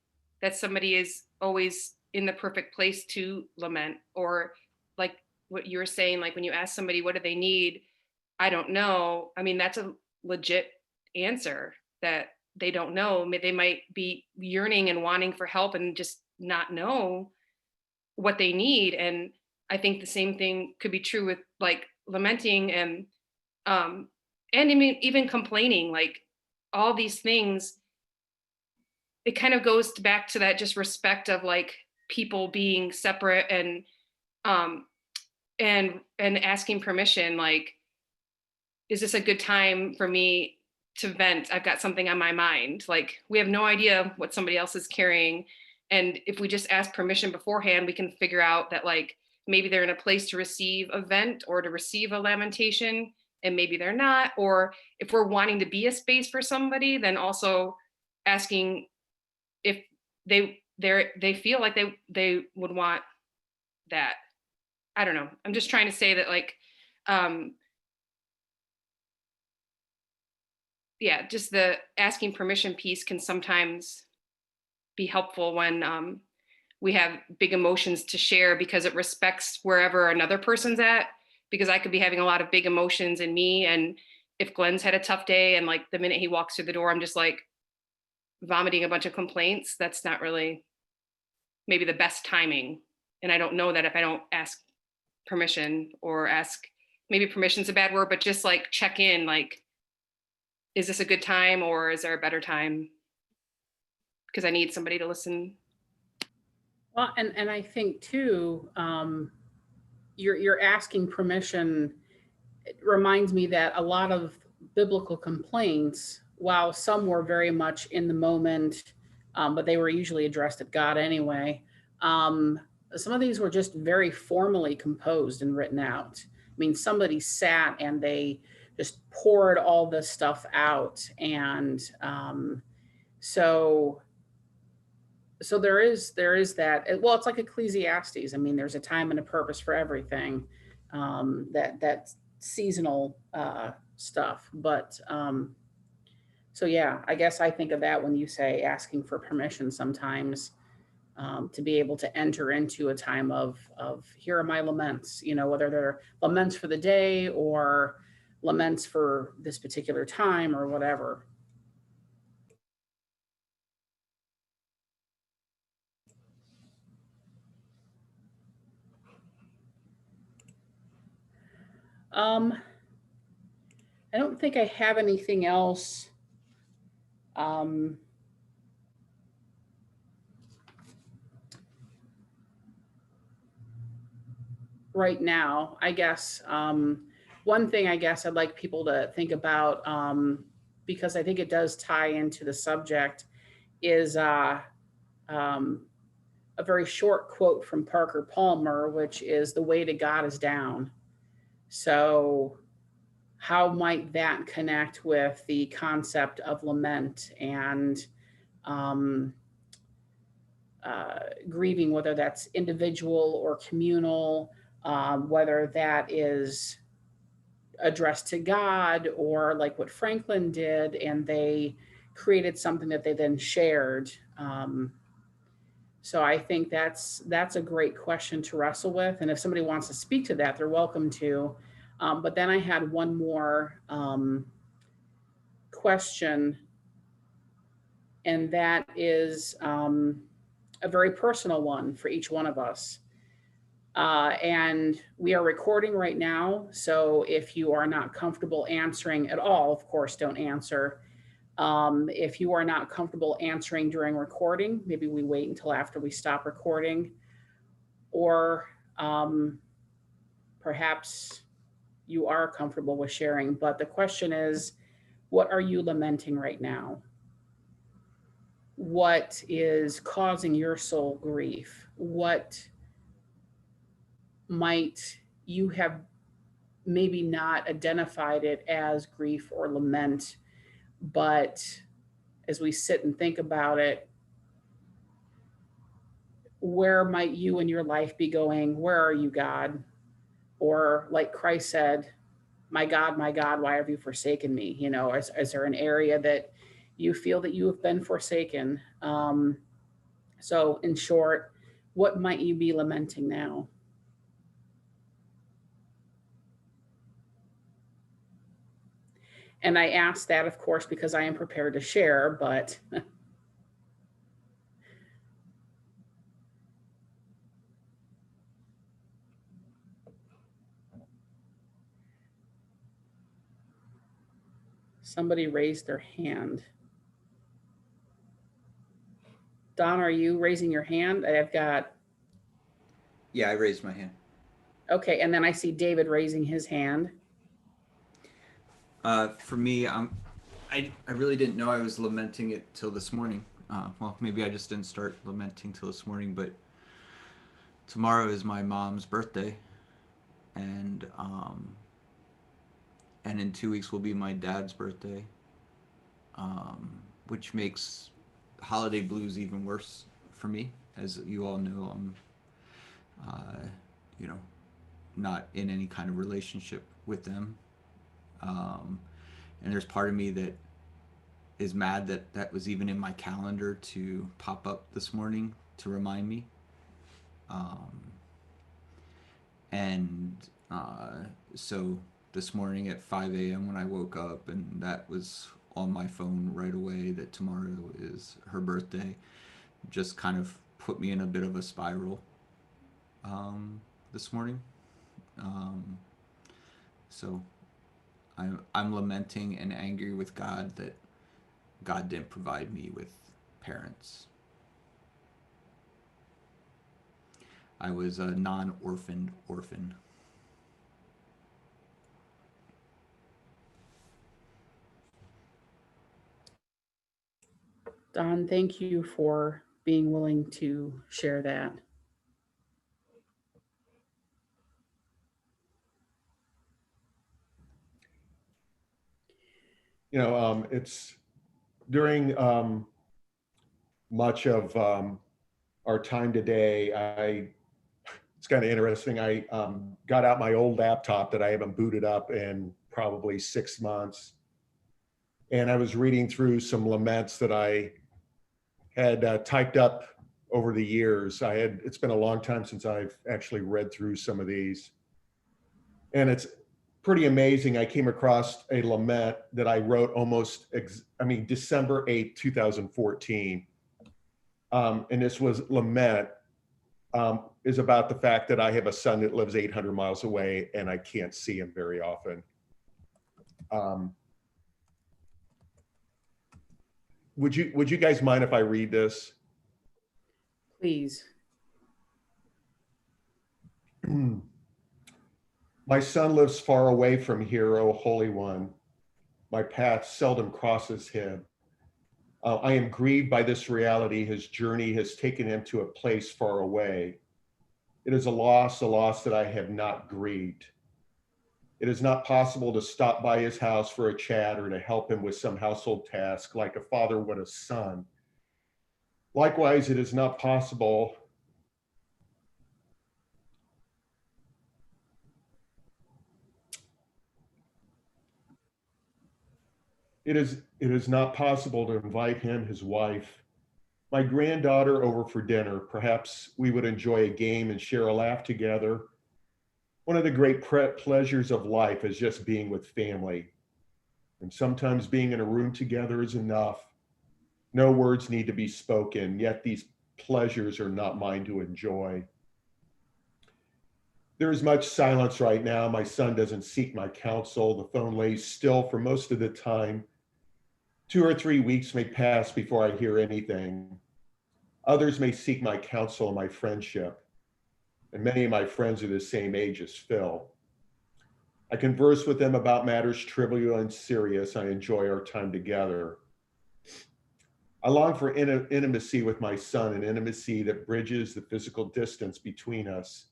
that somebody is always in the perfect place to lament, or like what you were saying, like when you ask somebody, what do they need? I don't know. I mean, that's a legit answer, that they don't know. They might be yearning and wanting for help and just not know what they need. And I think the same thing could be true with like lamenting and I mean, even complaining, like all these things. It kind of goes back to that just respect of like people being separate, um and asking permission, like, is this a good time for me to vent? I've got something on my mind. Like, we have no idea what somebody else is carrying. And if we just ask permission beforehand, we can figure out that like maybe they're in a place to receive a vent or to receive a lamentation, and maybe they're not. Or if we're wanting to be a space for somebody, then also asking if they feel like they would want that. I don't know. I'm just trying to say that like, yeah, just the asking permission piece can sometimes be helpful when we have big emotions to share, because it respects wherever another person's at. Because I could be having a lot of big emotions in me, and if Glenn's had a tough day and like the minute he walks through the door, I'm just like vomiting a bunch of complaints, that's not really maybe the best timing. And I don't know that if I don't ask permission or ask, maybe permission's a bad word, but just like check in, like, is this a good time or is there a better time? Because I need somebody to listen. Well, and I think too, you're asking permission. It reminds me that a lot of biblical complaints, while some were very much in the moment, but they were usually addressed at God anyway. Some of these were just very formally composed and written out. I mean, somebody sat and they just poured all this stuff out, and so there is that. Well, it's like Ecclesiastes. I mean, there's a time and a purpose for everything. That seasonal stuff, but so yeah, I guess I think of that when you say asking for permission sometimes, to be able to enter into a time of here are my laments. Whether they're laments for the day or laments for this particular time or whatever. Um, I don't think I have anything else. Right now, I guess one thing I guess I'd like people to think about, because I think it does tie into the subject, is a very short quote from Parker Palmer, which is "The way to God is down." So how might that connect with the concept of lament and um, grieving, whether that's individual or communal, whether that is addressed to God or like what Franklin did, and they created something that they then shared. So I think that's a great question to wrestle with, and if somebody wants to speak to that, they're welcome to. But then I had one more question, and that is a very personal one for each one of us. And we are recording right now, so if you are not comfortable answering at all, of course, don't answer. If you are not comfortable answering during recording, maybe we wait until after we stop recording, or perhaps you are comfortable with sharing. But the question is, what are you lamenting right now? What is causing your soul grief? What might you have maybe not identified it as grief or lament, but as we sit and think about it, where might you in your life be going, where are you, God? Or like Christ said, my God, why have you forsaken me? Is there an area that you feel that you have been forsaken? So in short, what might you be lamenting now? And I ask that, of course, because I am prepared to share, but somebody raised their hand. Don, are you raising your hand? I've got. Yeah, I raised my hand. Okay, and then I see David raising his hand. For me, I really didn't know I was lamenting it till this morning. Well, maybe I just didn't start lamenting till this morning, but tomorrow is my mom's birthday, and in 2 weeks will be my dad's birthday, which makes holiday blues even worse for me. As you all know, I'm, not in any kind of relationship with them. And there's part of me that is mad that that was even in my calendar to pop up this morning to remind me. So this morning at 5 a.m. when I woke up, and that was on my phone right away that tomorrow is her birthday. Just kind of put me in a bit of a spiral this morning. Um, so I'm lamenting and angry with God that God didn't provide me with parents. I was a non-orphaned orphan. Don, thank you for being willing to share that. It's during much of our time today. It's kind of interesting. I got out my old laptop that I haven't booted up in probably 6 months. And I was reading through some laments that I had typed up over the years. It's been a long time since I've actually read through some of these. And it's pretty amazing. I came across a lament that I wrote December 8th, 2014. And this was lament is about the fact that I have a son that lives 800 miles away and I can't see him very often. Would you guys mind if I read this? Please. My son lives far away from here, O Holy One. My path seldom crosses him. I am grieved by this reality. His journey has taken him to a place far away. It is a loss that I have not grieved. It is not possible to stop by his house for a chat or to help him with some household task like a father would a son. Likewise, it is not possible It is not possible to invite him, his wife, my granddaughter over for dinner. Perhaps we would enjoy a game and share a laugh together. One of the great pleasures of life is just being with family. And sometimes being in a room together is enough. No words need to be spoken, yet these pleasures are not mine to enjoy. There is much silence right now. My son doesn't seek my counsel. The phone lays still for most of the time. 2 or 3 weeks may pass before I hear anything. Others may seek my counsel and my friendship. And many of my friends are the same age as Phil. I converse with them about matters trivial and serious. I enjoy our time together. I long for intimacy with my son, an intimacy that bridges the physical distance between us.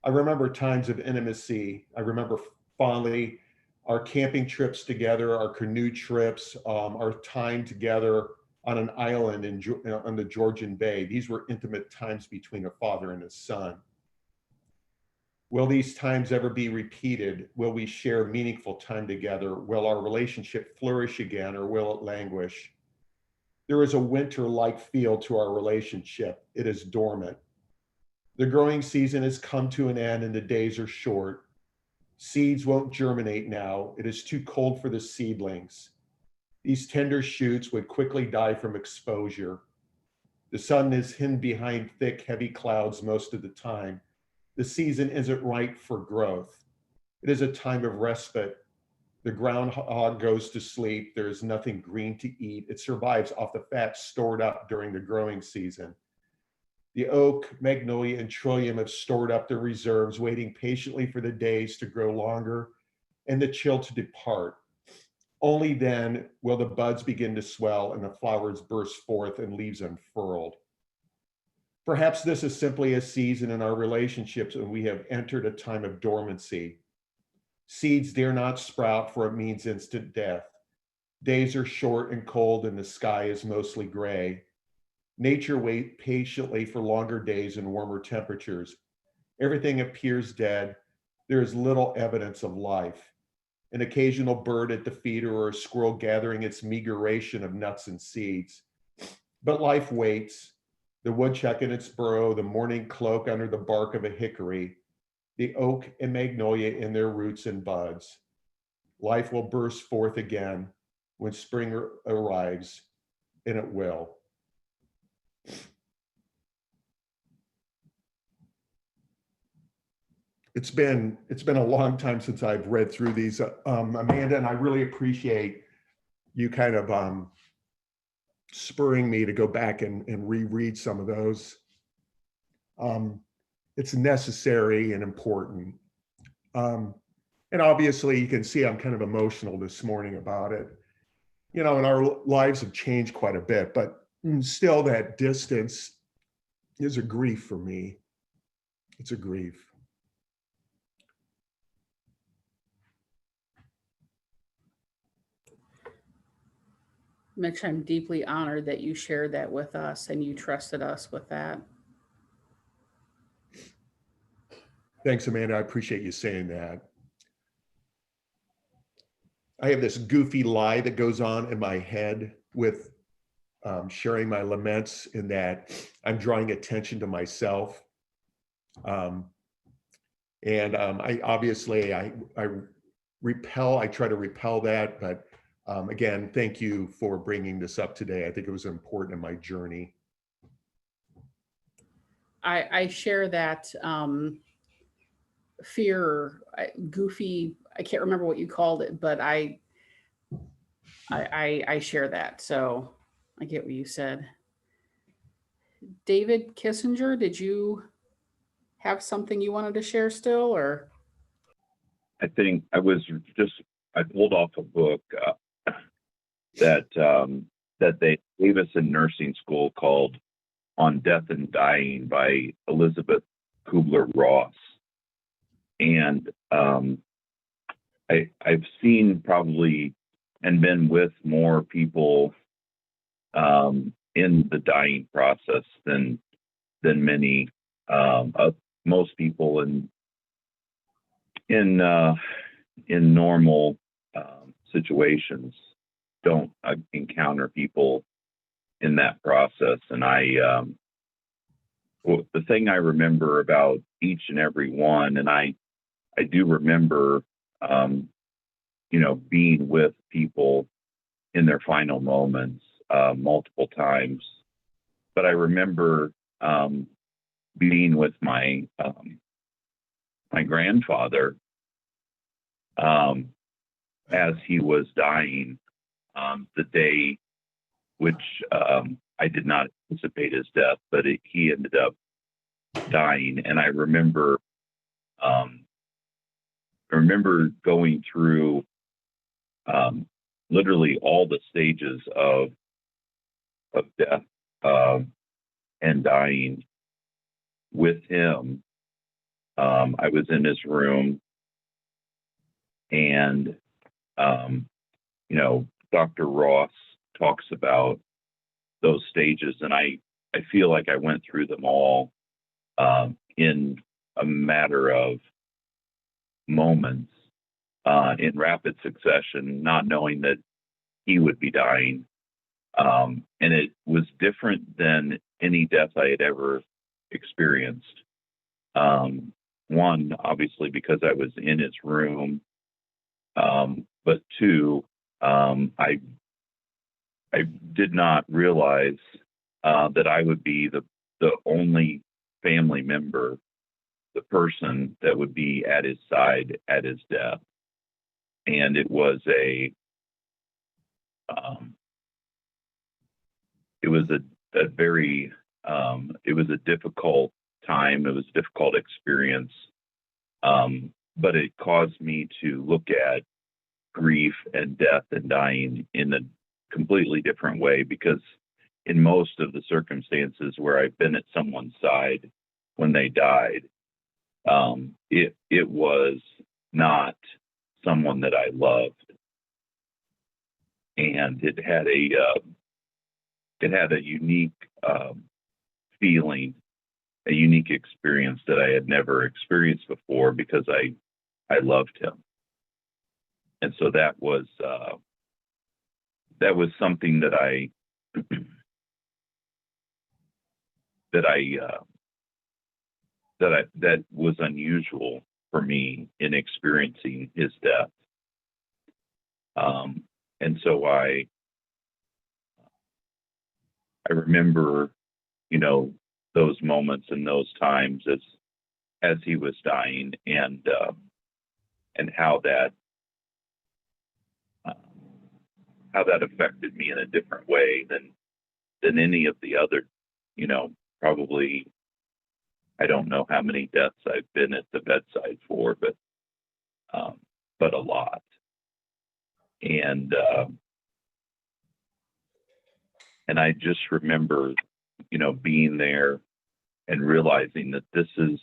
I remember times of intimacy. I remember fondly our camping trips together, our canoe trips, our time together on an island on the Georgian Bay. These were intimate times between a father and his son. Will these times ever be repeated? Will we share meaningful time together? Will our relationship flourish again, or will it languish? There is a winter-like feel to our relationship. It is dormant. The growing season has come to an end and the days are short. Seeds won't germinate now. It is too cold for the seedlings. These tender shoots would quickly die from exposure. The sun is hidden behind thick, heavy clouds most of the time. The season isn't right for growth. It is a time of respite. The groundhog goes to sleep. There is nothing green to eat. It survives off the fat stored up during the growing season. The oak, magnolia, and trillium have stored up their reserves, waiting patiently for the days to grow longer and the chill to depart. Only then will the buds begin to swell and the flowers burst forth and leaves unfurled. Perhaps this is simply a season in our relationships and we have entered a time of dormancy. Seeds dare not sprout, for it means instant death. Days are short and cold and the sky is mostly gray. Nature waits patiently for longer days and warmer temperatures. Everything appears dead. There is little evidence of life. An occasional bird at the feeder or a squirrel gathering its meager ration of nuts and seeds. But life waits. The woodchuck in its burrow, the morning cloak under the bark of a hickory. the oak and magnolia in their roots and buds. Life will burst forth again when spring arrives, and it will. It's been a long time since I've read through these, Amanda, and I really appreciate you kind of spurring me to go back and reread some of those. It's necessary and important. And obviously you can see I'm kind of emotional this morning about it. You know, and our lives have changed quite a bit, but still that distance is a grief for me. It's a grief. Mitch, I'm deeply honored that you shared that with us and you trusted us with that. Thanks, Amanda. I appreciate you saying that. I have this goofy lie that goes on in my head with sharing my laments, in that I'm drawing attention to myself. I obviously I try to repel that, but again, thank you for bringing this up today. I think it was important in my journey. I share that fear, goofy, I can't remember what you called it, but I share that. So I get what you said. David Kissinger, did you have something you wanted to share still, or? I think I pulled off a book that they gave us in nursing school called On Death and Dying by Elizabeth Kubler-Ross. And I've seen probably and been with more people in the dying process than many most people in normal situations don't encounter people in that process. And the thing I remember about each and every one, and I do remember being with people in their final moments multiple times, but I remember being with my grandfather as he was dying, the day which I did not anticipate his death, but he ended up dying. And I remember going through literally all the stages of death and dying with him. I was in his room, and Dr. Ross talks about those stages, and I feel like I went through them all in a matter of moments, in rapid succession, not knowing that he would be dying. And it was different than any death I had ever experienced. One, obviously, because I was in his room, but two, I did not realize that I would be the only family member, the person that would be at his side at his death. And it was a difficult time. It was a difficult experience. But it caused me to look at grief and death and dying in a completely different way, because in most of the circumstances where I've been at someone's side when they died, it was not someone that I loved, and it had a unique feeling, a unique experience that I had never experienced before, because I loved him. And so that was something that that was unusual for me in experiencing his death. And so I remember, you know, those moments and those times as he was dying, and how that affected me in a different way than any of the other, you know, probably, I don't know how many deaths I've been at the bedside for, but a lot. And I just remember, you know, being there and realizing that this is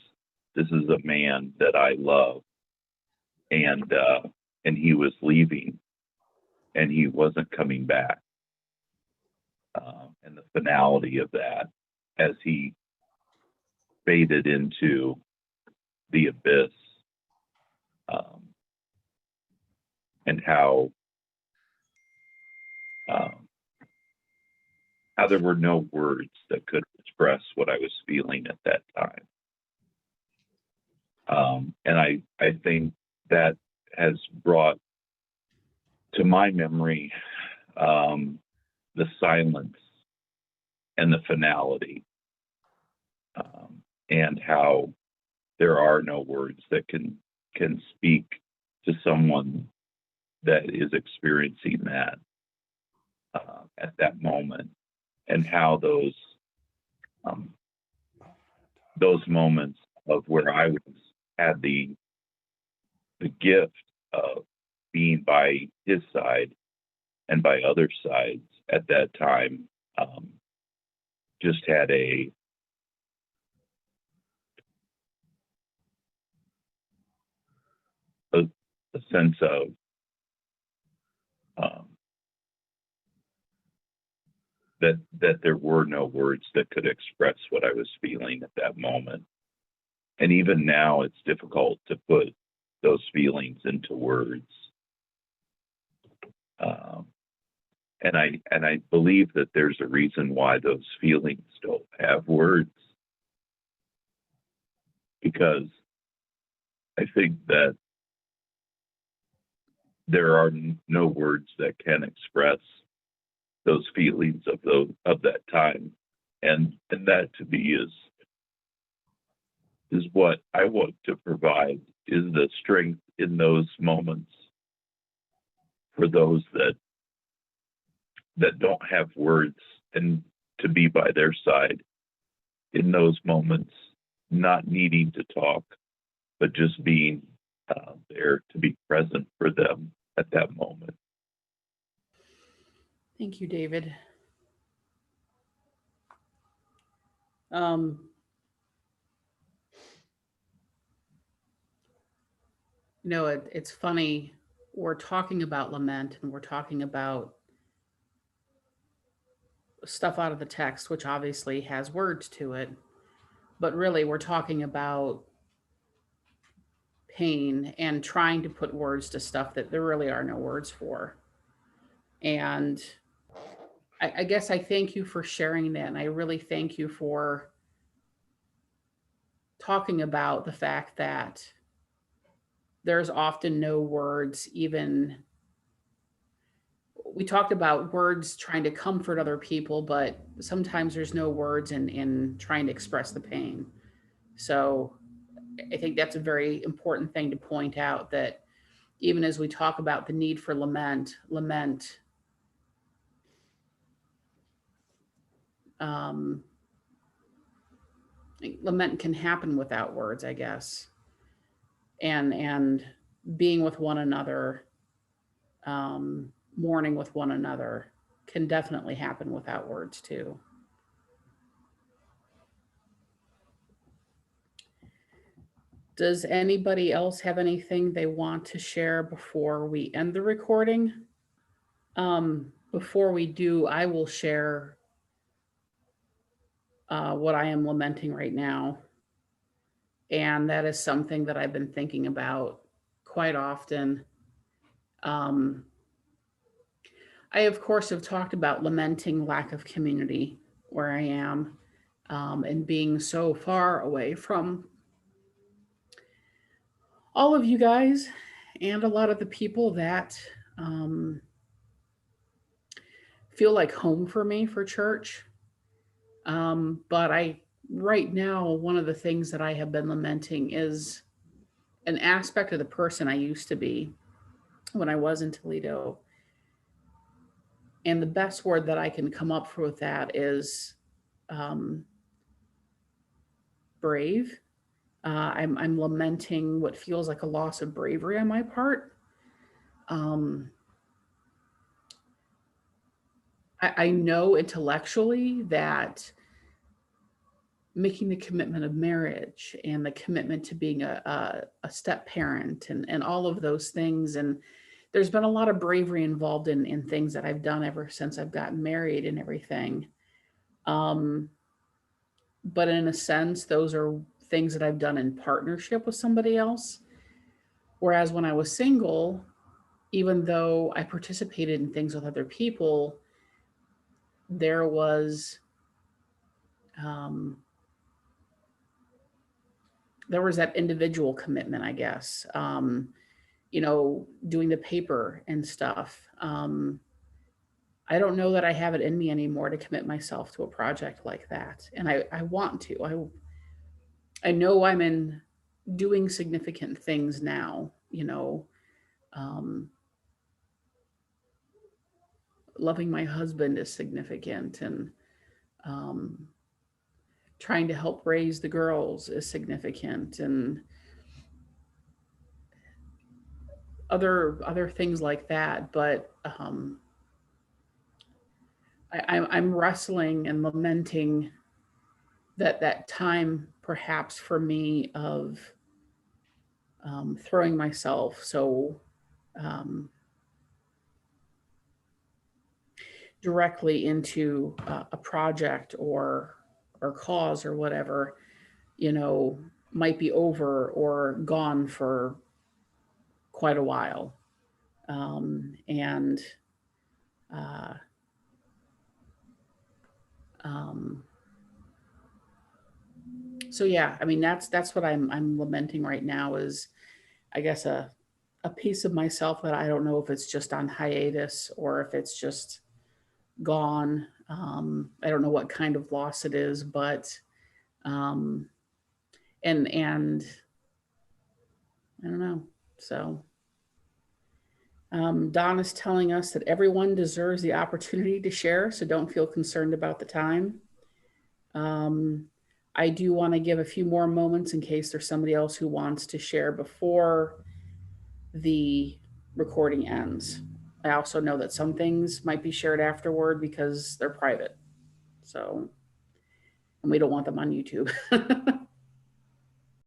a man that I love, and he was leaving, and he wasn't coming back. And the finality of that, as he faded into the abyss, and how there were no words that could express what I was feeling at that time. And I think that has brought to my memory the silence and the finality, and how there are no words that can speak to someone that is experiencing that at that moment, and how those moments of where I had the gift of being by his side and by other sides at that time, just had a sense of that there were no words that could express what I was feeling at that moment. And even now, it's difficult to put those feelings into words. And I believe that there's a reason why those feelings don't have words, because I think that there are no words that can express those feelings of that time, and that to me is what I want to provide, is the strength in those moments for those that don't have words, and to be by their side in those moments, not needing to talk, but just being there to be present for them at that moment. Thank you, David. You know, it's funny, we're talking about lament, and we're talking about stuff out of the text, which obviously has words to it, but really we're talking about pain and trying to put words to stuff that there really are no words for. And I guess I thank you for sharing that, and I really thank you for talking about the fact that there's often no words. Even we talked about words trying to comfort other people, but sometimes there's no words in trying to express the pain. So I think that's a very important thing to point out, that even as we talk about the need for lament can happen without words, I guess. And being with one another, mourning with one another, can definitely happen without words too. Does anybody else have anything they want to share before we end the recording? Before we do, I will share what I am lamenting right now. And that is something that I've been thinking about quite often. I, of course, have talked about lamenting lack of community where I am, and being so far away from all of you guys and a lot of the people that feel like home for me for church. But right now, one of the things that I have been lamenting is an aspect of the person I used to be when I was in Toledo. And the best word that I can come up with that is brave. I'm lamenting what feels like a loss of bravery on my part. I know intellectually that making the commitment of marriage and the commitment to being a step parent and all of those things. And there's been a lot of bravery involved in things that I've done ever since I've gotten married and everything. But in a sense, those are things that I've done in partnership with somebody else. Whereas when I was single, even though I participated in things with other people, there was that individual commitment, I guess. Doing the paper and stuff. I don't know that I have it in me anymore to commit myself to a project like that. And I want to. I know I'm in doing significant things now, loving my husband is significant, and trying to help raise the girls is significant, and other things like that. But I'm wrestling and lamenting that time perhaps for me of throwing myself so directly into a project or cause or whatever, might be over or gone for quite a while. And so yeah, I mean that's what I'm lamenting right now is, I guess, a piece of myself that I don't know if it's just on hiatus or if it's just gone. I don't know what kind of loss it is, but and I don't know. So Don is telling us that everyone deserves the opportunity to share, so don't feel concerned about the time. I do want to give a few more moments in case there's somebody else who wants to share before the recording ends. I also know that some things might be shared afterward because they're private. So, and we don't want them on YouTube.